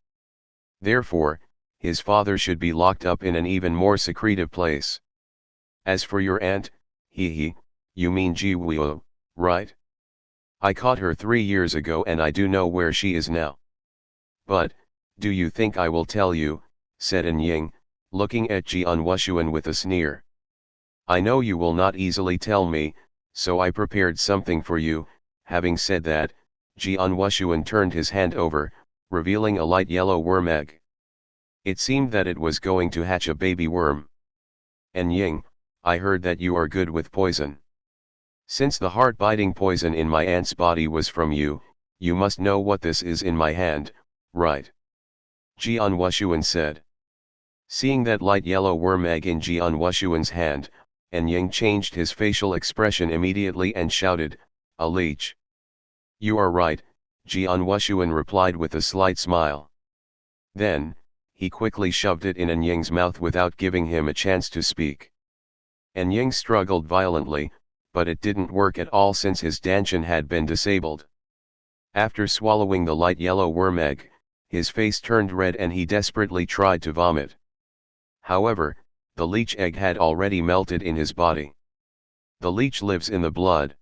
Therefore, his father should be locked up in an even more secretive place. As for your aunt, you mean Ji Wuo, right? I caught her 3 years ago and I do know where she is now. But, do you think I will tell you, said Ying, looking at Jian Wushuang with a sneer. I know you will not easily tell me, so I prepared something for you. Having said that, Jian Wushuang turned his hand over, revealing a light yellow worm egg. It seemed that it was going to hatch a baby worm. Ying, I heard that you are good with poison. Since the heart-biting poison in my aunt's body was from you, you must know what this is in my hand, right? Jian Wushuang said. Seeing that light yellow worm egg in Jian Wushuang's hand, Ying changed his facial expression immediately and shouted, a leech. You are right, Jian Wushuang replied with a slight smile. Then, he quickly shoved it in Ying's mouth without giving him a chance to speak. Ying struggled violently, but it didn't work at all since his dantian had been disabled. After swallowing the light yellow worm egg, his face turned red and he desperately tried to vomit. However, the leech egg had already melted in his body. The leech lives in the blood.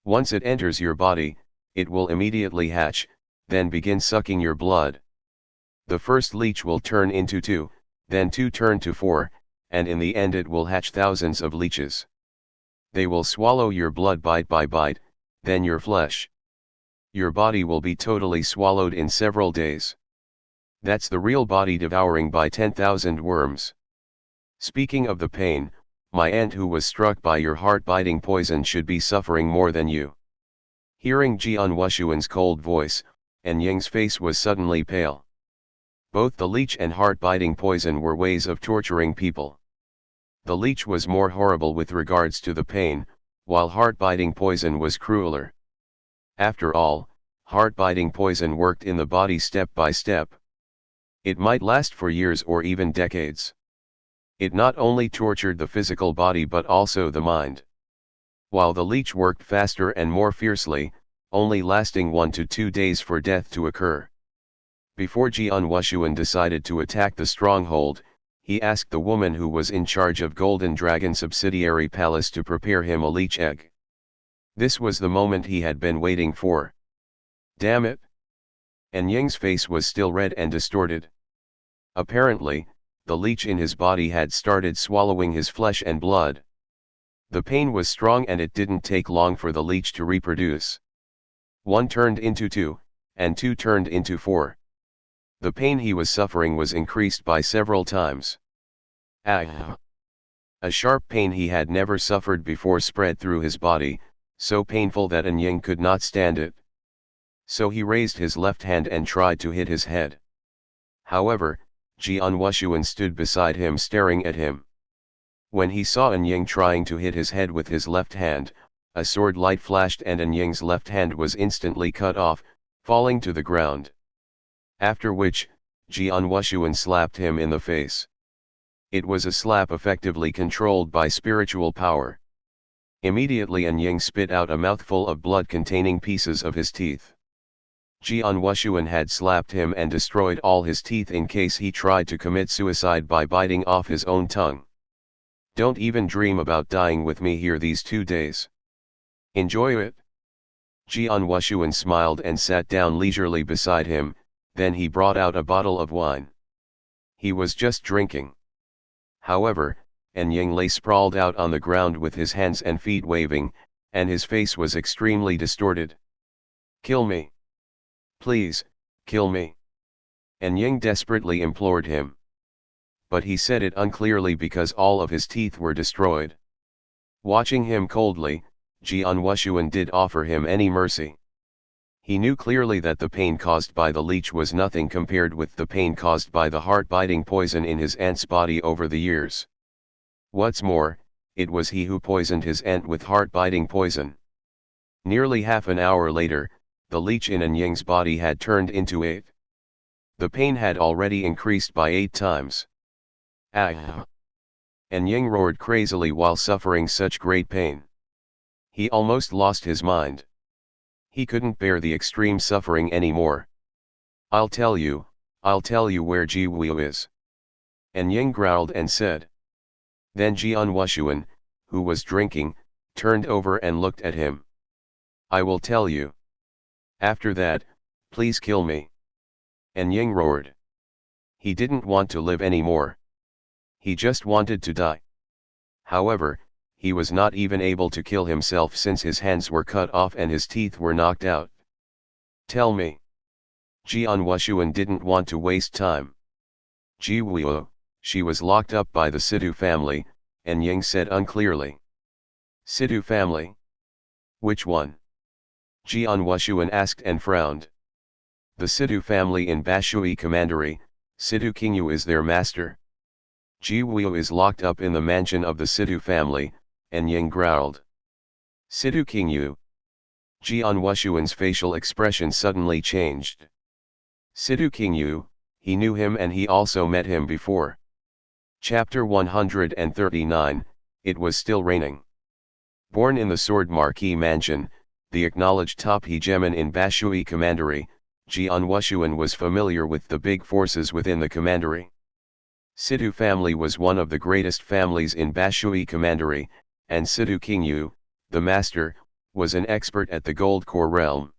Once it enters your body, it will immediately hatch, then begin sucking your blood. The first leech will turn into 2, then 2 turn to 4, and in the end it will hatch thousands of leeches. They will swallow your blood bite by bite, then your flesh. Your body will be totally swallowed in several days. That's the real body devouring by 10,000 worms. Speaking of the pain, my aunt who was struck by your heart-biting poison should be suffering more than you. Hearing Jian Wushuang's cold voice, Ying's face was suddenly pale. Both the leech and heart-biting poison were ways of torturing people. The leech was more horrible with regards to the pain, while heart-biting poison was crueler. After all, heart-biting poison worked in the body step by step. It might last for years or even decades. It not only tortured the physical body but also the mind. While the leech worked faster and more fiercely, only lasting 1 to 2 days for death to occur. Before Jian Wushuang decided to attack the stronghold, he asked the woman who was in charge of Golden Dragon subsidiary palace to prepare him a leech egg. This was the moment he had been waiting for. Damn it! And Ying's face was still red and distorted. Apparently, the leech in his body had started swallowing his flesh and blood. The pain was strong and it didn't take long for the leech to reproduce. 1 turned into 2, and 2 turned into 4. The pain he was suffering was increased by several times. Ah! A sharp pain he had never suffered before spread through his body, so painful that An Ying could not stand it. So he raised his left hand and tried to hit his head. However, Jian Wushuang stood beside him staring at him. When he saw An Ying trying to hit his head with his left hand, a sword light flashed and An Ying's left hand was instantly cut off, falling to the ground. After which, Jian Wushuang slapped him in the face. It was a slap effectively controlled by spiritual power. Immediately An Ying spit out a mouthful of blood containing pieces of his teeth. Jian Wushuang had slapped him and destroyed all his teeth in case he tried to commit suicide by biting off his own tongue. Don't even dream about dying with me here these 2 days. Enjoy it. Jian Wushuang smiled and sat down leisurely beside him, then he brought out a bottle of wine. He was just drinking. However, An Ying lay sprawled out on the ground with his hands and feet waving, and his face was extremely distorted. Kill me. Please, kill me. An Ying desperately implored him. But he said it unclearly because all of his teeth were destroyed. Watching him coldly, Jian Wushuang did offer him any mercy. He knew clearly that the pain caused by the leech was nothing compared with the pain caused by the heart-biting poison in his aunt's body over the years. What's more, it was he who poisoned his aunt with heart-biting poison. Nearly half an hour later, the leech in An Ying's body had turned into 8. The pain had already increased by 8 times. Ah! An Ying roared crazily while suffering such great pain. He almost lost his mind. He couldn't bear the extreme suffering anymore. I'll tell you where Ji Wu is. An Ying growled and said. Then Jian Wushuang, who was drinking, turned over and looked at him. I will tell you. After that, please kill me. An Ying roared. He didn't want to live anymore. He just wanted to die. However, he was not even able to kill himself since his hands were cut off and his teeth were knocked out. Tell me. Jian Wushuang didn't want to waste time. Ji Wu, she was locked up by the Sidhu family, An Ying said unclearly. Sidhu family? Which one? Jian Wushuang asked and frowned. The Sidhu family in Bashui Commandery, Sidhu Qingyu is their master. Ji Wu is locked up in the mansion of the Sidhu family, An Ying growled. Sidhu Qingyu? Jian Wushuang's facial expression suddenly changed. Sidhu Qingyu, he knew him and he also met him before. Chapter 139, It was still raining. Born in the Sword Marquis Mansion, the acknowledged top hegemon in Bashui Commandery, Jian Wushuang was familiar with the big forces within the commandery. Sidhu family was one of the greatest families in Bashui Commandery, and Sidhu Qingyu, the master, was an expert at the Gold Core realm.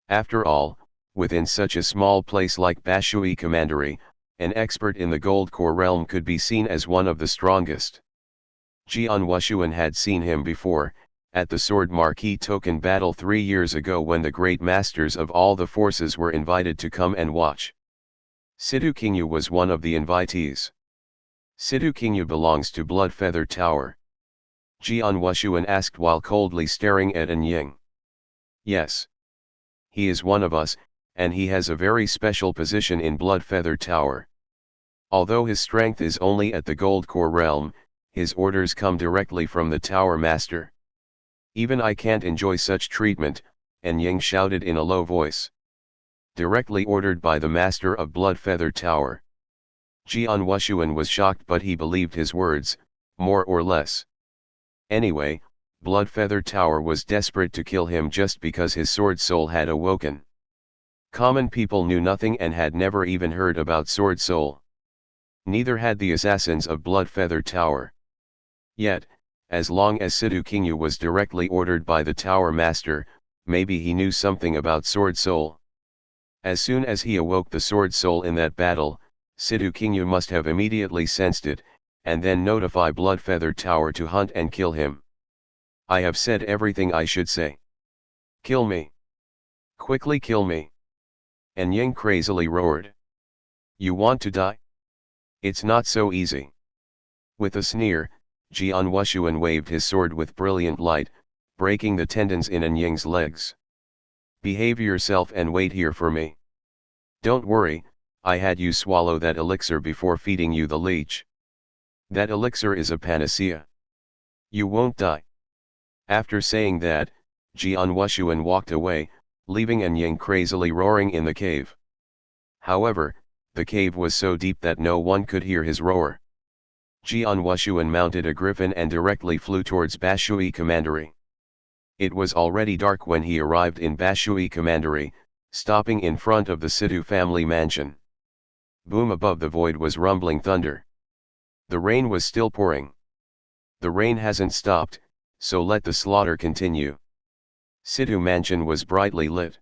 After all, within such a small place like Bashui Commandery, an expert in the Gold Core realm could be seen as one of the strongest. Jian Wushuang had seen him before, at the Sword Marquis token battle 3 years ago when the great masters of all the forces were invited to come and watch. Sidhu Qingyu was one of the invitees. Sidhu Qingyu belongs to Blood Feather Tower. Jian Wushuang asked while coldly staring at An Ying. Yes. He is one of us, and he has a very special position in Blood Feather Tower. Although his strength is only at the Gold Core realm, his orders come directly from the Tower Master. Even I can't enjoy such treatment, and Ying shouted in a low voice. Directly ordered by the Master of Blood Feather Tower. Jian Wushuang was shocked, but he believed his words, more or less. Anyway, Blood Feather Tower was desperate to kill him just because his sword soul had awoken. Common people knew nothing and had never even heard about sword soul. Neither had the assassins of Blood Feather Tower. Yet, as long as Sidu Qingyu was directly ordered by the Tower Master, maybe he knew something about sword soul. As soon as he awoke the sword soul in that battle, Sidu Qingyu must have immediately sensed it, and then notify Blood Feather Tower to hunt and kill him. I have said everything I should say. Kill me. Quickly kill me. And Ying crazily roared. You want to die? It's not so easy. With a sneer, Jian Wushuang waved his sword with brilliant light, breaking the tendons in Ying's legs. Behave yourself and wait here for me. Don't worry, I had you swallow that elixir before feeding you the leech. That elixir is a panacea. You won't die. After saying that, Jian Wushuang walked away, leaving Ying crazily roaring in the cave. However, the cave was so deep that no one could hear his roar. Jian Wushuang mounted a griffin and directly flew towards Bashui Commandery. It was already dark when he arrived in Bashui Commandery, stopping in front of the Sidu family mansion. Boom, above the void was rumbling thunder. The rain was still pouring. The rain hasn't stopped, so let the slaughter continue. Sidu mansion was brightly lit.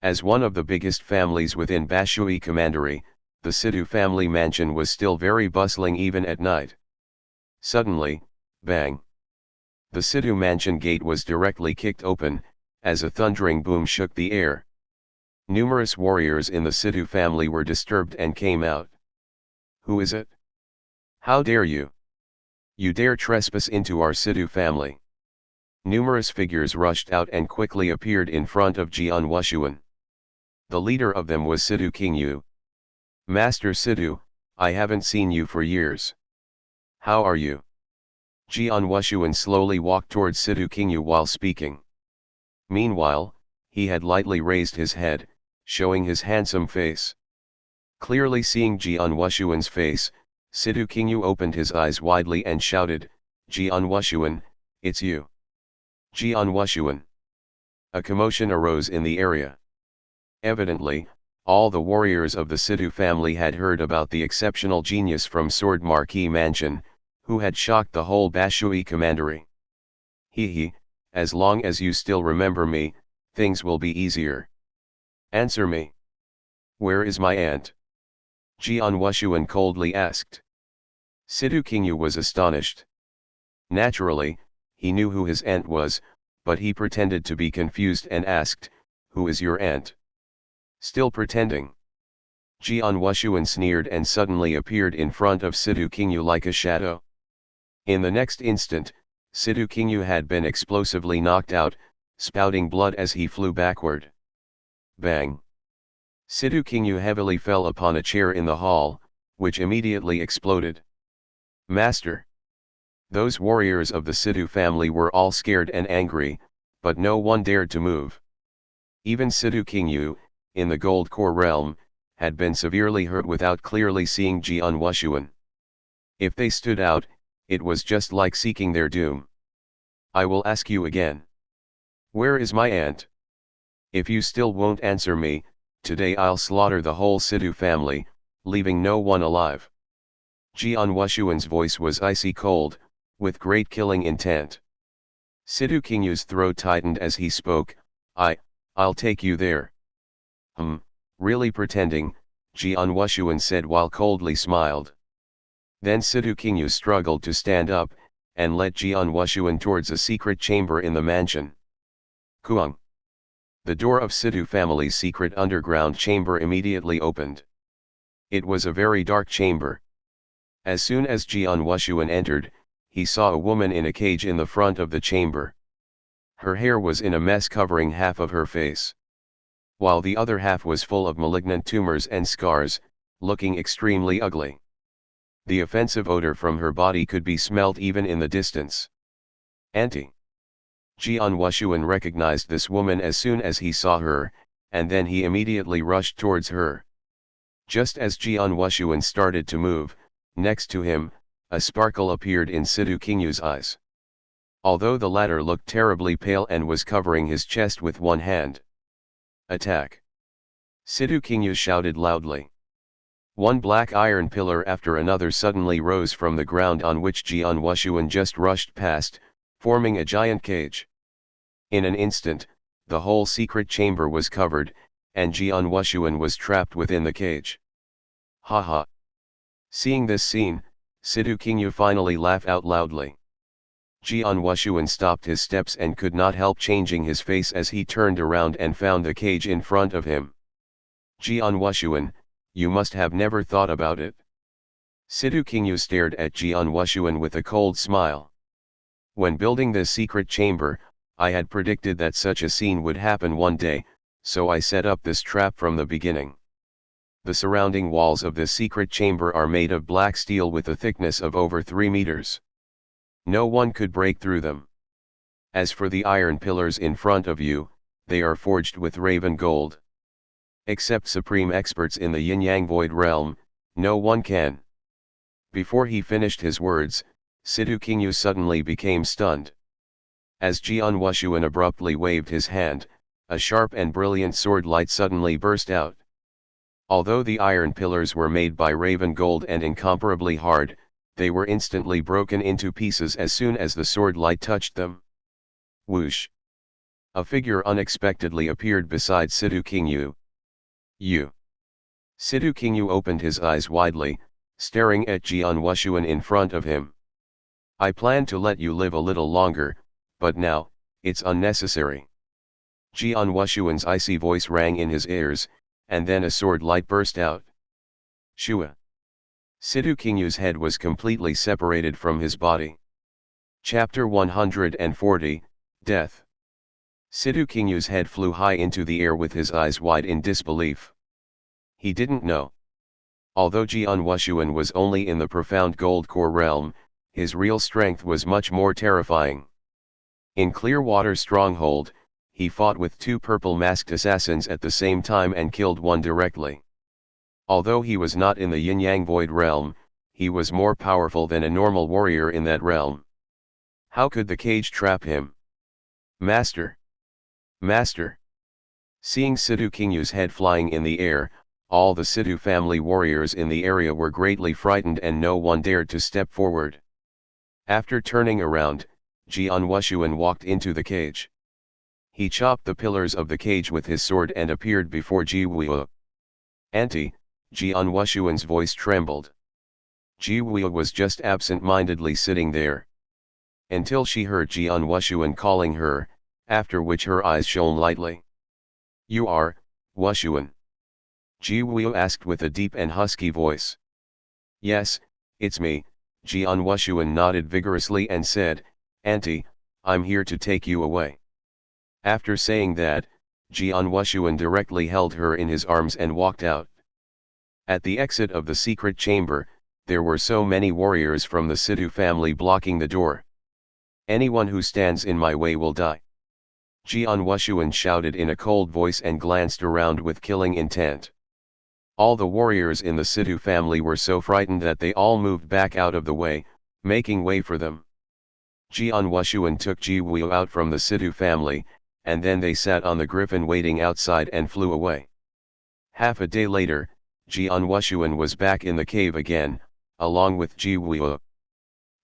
As one of the biggest families within Bashui Commandery, the Sidu family mansion was still very bustling even at night. Suddenly, bang! The Sidu mansion gate was directly kicked open, as a thundering boom shook the air. Numerous warriors in the Sidu family were disturbed and came out. Who is it? How dare you? You dare trespass into our Sidu family. Numerous figures rushed out and quickly appeared in front of Jian Wushuang. The leader of them was Sidu Qingyu. Master Sidu, I haven't seen you for years. How are you? Jian Wushuang slowly walked towards Sidu Qingyu while speaking. Meanwhile, he had lightly raised his head, showing his handsome face. Clearly seeing Jian Wushuang's face, Sidu Qingyu opened his eyes widely and shouted, Jian Wushuang, it's you. Jian Wushuang. A commotion arose in the area. Evidently, all the warriors of the Sidu family had heard about the exceptional genius from Sword Marquis Mansion, who had shocked the whole Bashui Commandery. He, as long as you still remember me, things will be easier. Answer me. Where is my aunt? Jian Wushuang coldly asked. Sidu Qingyu was astonished. Naturally, he knew who his aunt was, but he pretended to be confused and asked, Who is your aunt? Still pretending. Jian Wushuang sneered and suddenly appeared in front of Sidu Qingyu like a shadow. In the next instant, Sidu Qingyu had been explosively knocked out, spouting blood as he flew backward. Bang! Sidu Qingyu heavily fell upon a chair in the hall, which immediately exploded. Master! Those warriors of the Sidu family were all scared and angry, but no one dared to move. Even Sidu Qingyu, in the Gold Core realm, had been severely hurt without clearly seeing Jian Wushuang. If they stood out, it was just like seeking their doom. I will ask you again. Where is my aunt? If you still won't answer me, today I'll slaughter the whole Sidu family, leaving no one alive. Jian Wushuang's voice was icy cold, with great killing intent. Sidu Qingyu's throat tightened as he spoke, I'll take you there. Really pretending, Jian Wushuang said while coldly smiled. Then Sidu Qingyu struggled to stand up, and led Jian Wushuang towards a secret chamber in the mansion. Kuang. The door of Sidu family's secret underground chamber immediately opened. It was a very dark chamber. As soon as Jian Wushuang entered, he saw a woman in a cage in the front of the chamber. Her hair was in a mess covering half of her face. while the other half was full of malignant tumors and scars, looking extremely ugly. The offensive odor from her body could be smelt even in the distance. Auntie. Jian Wushuang recognized this woman as soon as he saw her, and then he immediately rushed towards her. Just as Jian Wushuang started to move, next to him, a sparkle appeared in Sidu Qingyu's eyes. Although the latter looked terribly pale and was covering his chest with one hand. Attack! Sidu Qingyu shouted loudly. One black iron pillar after another suddenly rose from the ground on which Jian Wushuang just rushed past, forming a giant cage. In an instant, the whole secret chamber was covered, and Jian Wushuang was trapped within the cage. Ha ha! Seeing this scene, Sidu Qingyu finally laughed out loudly. Jian Wushuang stopped his steps and could not help changing his face as he turned around and found the cage in front of him. Jian Wushuang, you must have never thought about it. Sidu Qingyu stared at Jian Wushuang with a cold smile. When building this secret chamber, I had predicted that such a scene would happen one day, so I set up this trap from the beginning. The surrounding walls of this secret chamber are made of black steel with a thickness of over 3 meters. No one could break through them. As for the iron pillars in front of you, they are forged with raven gold. Except supreme experts in the yin-yang void realm, no one can. Before he finished his words, Sidu Qingyu suddenly became stunned. As Jian Wushuang abruptly waved his hand, a sharp and brilliant sword light suddenly burst out. Although the iron pillars were made by raven gold and incomparably hard, they were instantly broken into pieces as soon as the sword light touched them. Whoosh! A figure unexpectedly appeared beside Sidu Qingyu. You! Sidu Qingyu opened his eyes widely, staring at Jian Wushuang in front of him. I planned to let you live a little longer, but now, it's unnecessary. Jian Wushuang's icy voice rang in his ears, and then a sword light burst out. Shua! Sidu Qingyu's head was completely separated from his body. Chapter 140, Death. Sidu Qingyu's head flew high into the air with his eyes wide in disbelief. He didn't know. Although Jian Wushuang was only in the profound gold core realm, his real strength was much more terrifying. In Clearwater Stronghold, he fought with 2 purple masked assassins at the same time and killed one directly. Although he was not in the yin-yang void realm, he was more powerful than a normal warrior in that realm. How could the cage trap him? Master! Master! Seeing Sidu Qingyu's head flying in the air, all the Sidu family warriors in the area were greatly frightened and no one dared to step forward. After turning around, Jian Wushuang walked into the cage. He chopped the pillars of the cage with his sword and appeared before Ji Wu. Auntie! Jian Wushuang's voice trembled. Ji Wu was just absent-mindedly sitting there. Until she heard Jian Wushuang calling her, after which her eyes shone lightly. You are, Wushuang? Ji Wu asked with a deep and husky voice. Yes, it's me, Jian Wushuang nodded vigorously and said, Auntie, I'm here to take you away. After saying that, Jian Wushuang directly held her in his arms and walked out. At the exit of the secret chamber, there were so many warriors from the Sidu family blocking the door. Anyone who stands in my way will die. Jian Wushuang shouted in a cold voice and glanced around with killing intent. All the warriors in the Sidu family were so frightened that they all moved back out of the way, making way for them. Jian Wushuang took Ji Wu out from the Sidu family, and then they sat on the griffin waiting outside and flew away. Half a day later, Jian Wushuang was back in the cave again, along with Ji Wu.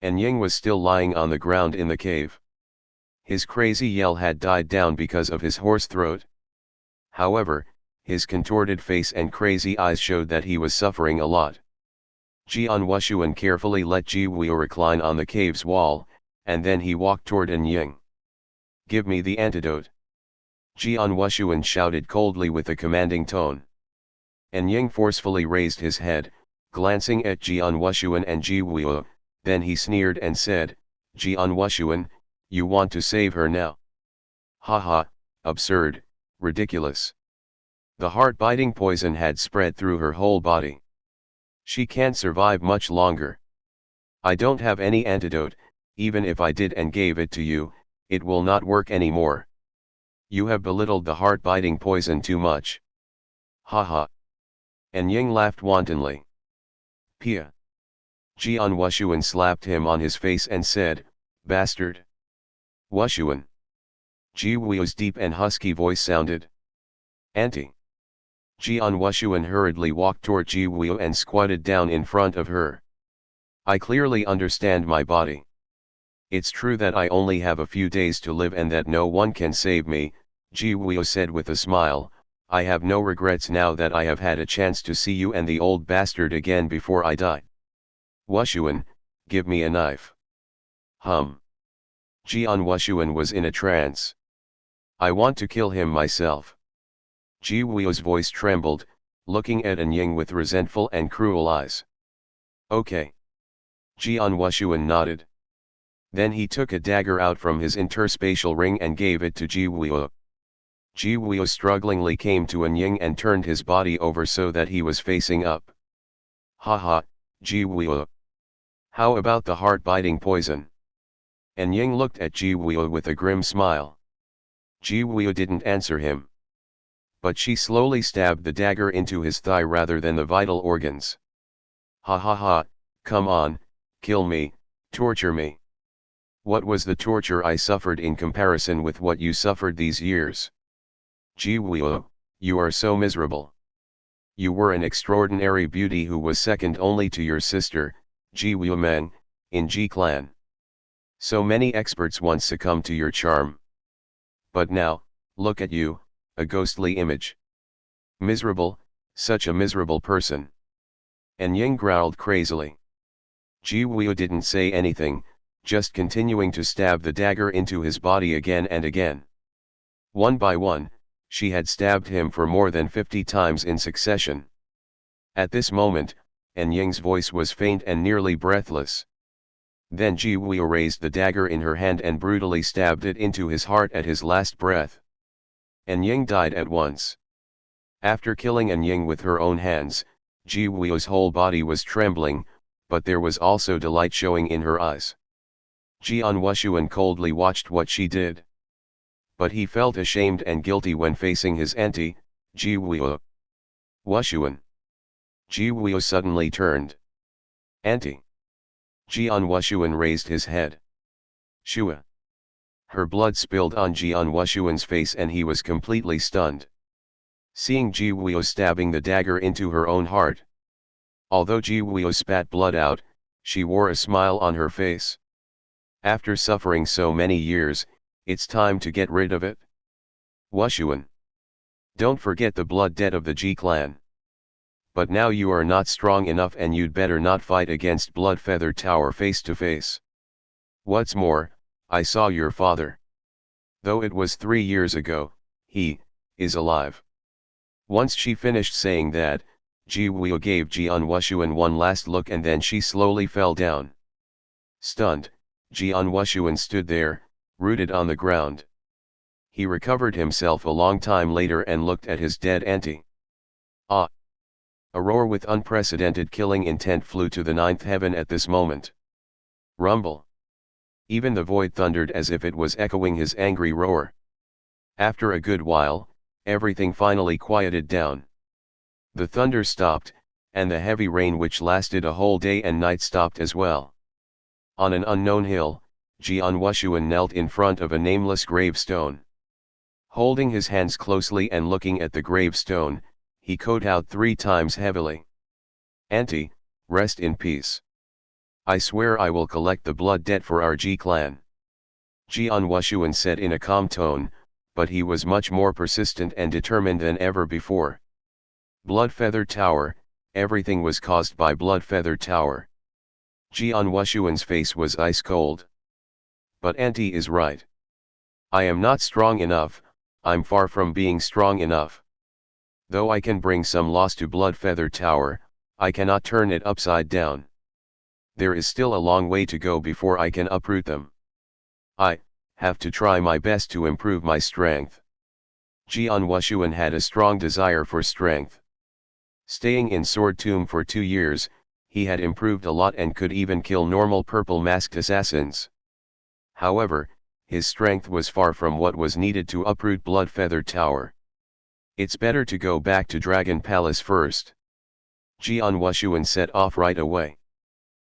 And Ying was still lying on the ground in the cave. His crazy yell had died down because of his hoarse throat. However, his contorted face and crazy eyes showed that he was suffering a lot. Jian Wushuang carefully let Ji Wu recline on the cave's wall, and then he walked toward Ying. Give me the antidote. Jian Wushuang shouted coldly with a commanding tone. Ying forcefully raised his head, glancing at Jian Wushuang and Ji Wu, then he sneered and said, Jian Wushuang, you want to save her now? Ha ha, absurd, ridiculous. The heart-biting poison had spread through her whole body. She can't survive much longer. I don't have any antidote, even if I did and gave it to you, it will not work anymore. You have belittled the heart-biting poison too much. Ha ha. And Ying laughed wantonly. Pia. Jian Wushuang slapped him on his face and said, "Bastard." Wushuang. Ji Wu's deep and husky voice sounded. Auntie. Jian Wushuang hurriedly walked toward Ji Wu and squatted down in front of her. I clearly understand my body. It's true that I only have a few days to live and that no one can save me, Ji Wu said with a smile. I have no regrets now that I have had a chance to see you and the old bastard again before I die. Wushuang, give me a knife. Jian Wushuang was in a trance. I want to kill him myself. Ji Wu's voice trembled, looking at An Ying with resentful and cruel eyes. Okay. Jian Wushuang nodded. Then he took a dagger out from his interspatial ring and gave it to Ji Wu. Ji Wu strugglingly came to An Ying and turned his body over so that he was facing up. Ha ha, Ji Wu. How about the heart-biting poison? An Ying looked at Ji Wu with a grim smile. Ji Wu didn't answer him. But she slowly stabbed the dagger into his thigh rather than the vital organs. Ha ha ha, come on, kill me, torture me. What was the torture I suffered in comparison with what you suffered these years? Ji Wu, you are so miserable. You were an extraordinary beauty who was second only to your sister, Ji Wu Meng, in Ji clan. So many experts once succumbed to your charm. But now, look at you, a ghostly image. Miserable, such a miserable person. An Ying growled crazily. Ji Wu didn't say anything, just continuing to stab the dagger into his body again and again. One by one, she had stabbed him for more than 50 times in succession. At this moment, An Ying's voice was faint and nearly breathless. Then Ji Wu raised the dagger in her hand and brutally stabbed it into his heart at his last breath. An Ying died at once. After killing An Ying with her own hands, Ji Wu's whole body was trembling, but there was also delight showing in her eyes. Jian Wushuang coldly watched what she did. But he felt ashamed and guilty when facing his auntie, Ji Wu. Wushuang. Ji Wu suddenly turned. Auntie. Jian Wushuang raised his head. Shua. Her blood spilled on Jian Wushuang's face and he was completely stunned. Seeing Ji Wu stabbing the dagger into her own heart. Although Ji Wu spat blood out, she wore a smile on her face. After suffering so many years, it's time to get rid of it. Wushuang. Don't forget the blood debt of the Ji clan. But now you are not strong enough and you'd better not fight against Blood Feather Tower face to face. What's more, I saw your father. Though it was 3 years ago, he is alive. Once she finished saying that, Ji Wu gave Jian Wushuang one last look and then she slowly fell down. Stunned, Jian Wushuang stood there, rooted on the ground. He recovered himself a long time later and looked at his dead auntie. Ah! A roar with unprecedented killing intent flew to the 9th heaven at this moment. Rumble! Even the void thundered as if it was echoing his angry roar. After a good while, everything finally quieted down. The thunder stopped, and the heavy rain which lasted a whole day and night stopped as well. On an unknown hill, Jian Wushuang knelt in front of a nameless gravestone. Holding his hands closely and looking at the gravestone, he called out 3 times heavily. Auntie, rest in peace. I swear I will collect the blood debt for our Ji clan. Jian Wushuang said in a calm tone, but he was much more persistent and determined than ever before. Blood Feather Tower, everything was caused by Blood Feather Tower. Jian Wushuang's face was ice cold. But auntie is right. I am not strong enough, I'm far from being strong enough. Though I can bring some loss to Blood Feather Tower, I cannot turn it upside down. There is still a long way to go before I can uproot them. I have to try my best to improve my strength. Jian Wushuang had a strong desire for strength. Staying in Sword Tomb for 2 years, he had improved a lot and could even kill normal purple masked assassins. However, his strength was far from what was needed to uproot Blood Feather Tower. It's better to go back to Dragon Palace first. Jian Wushuang set off right away.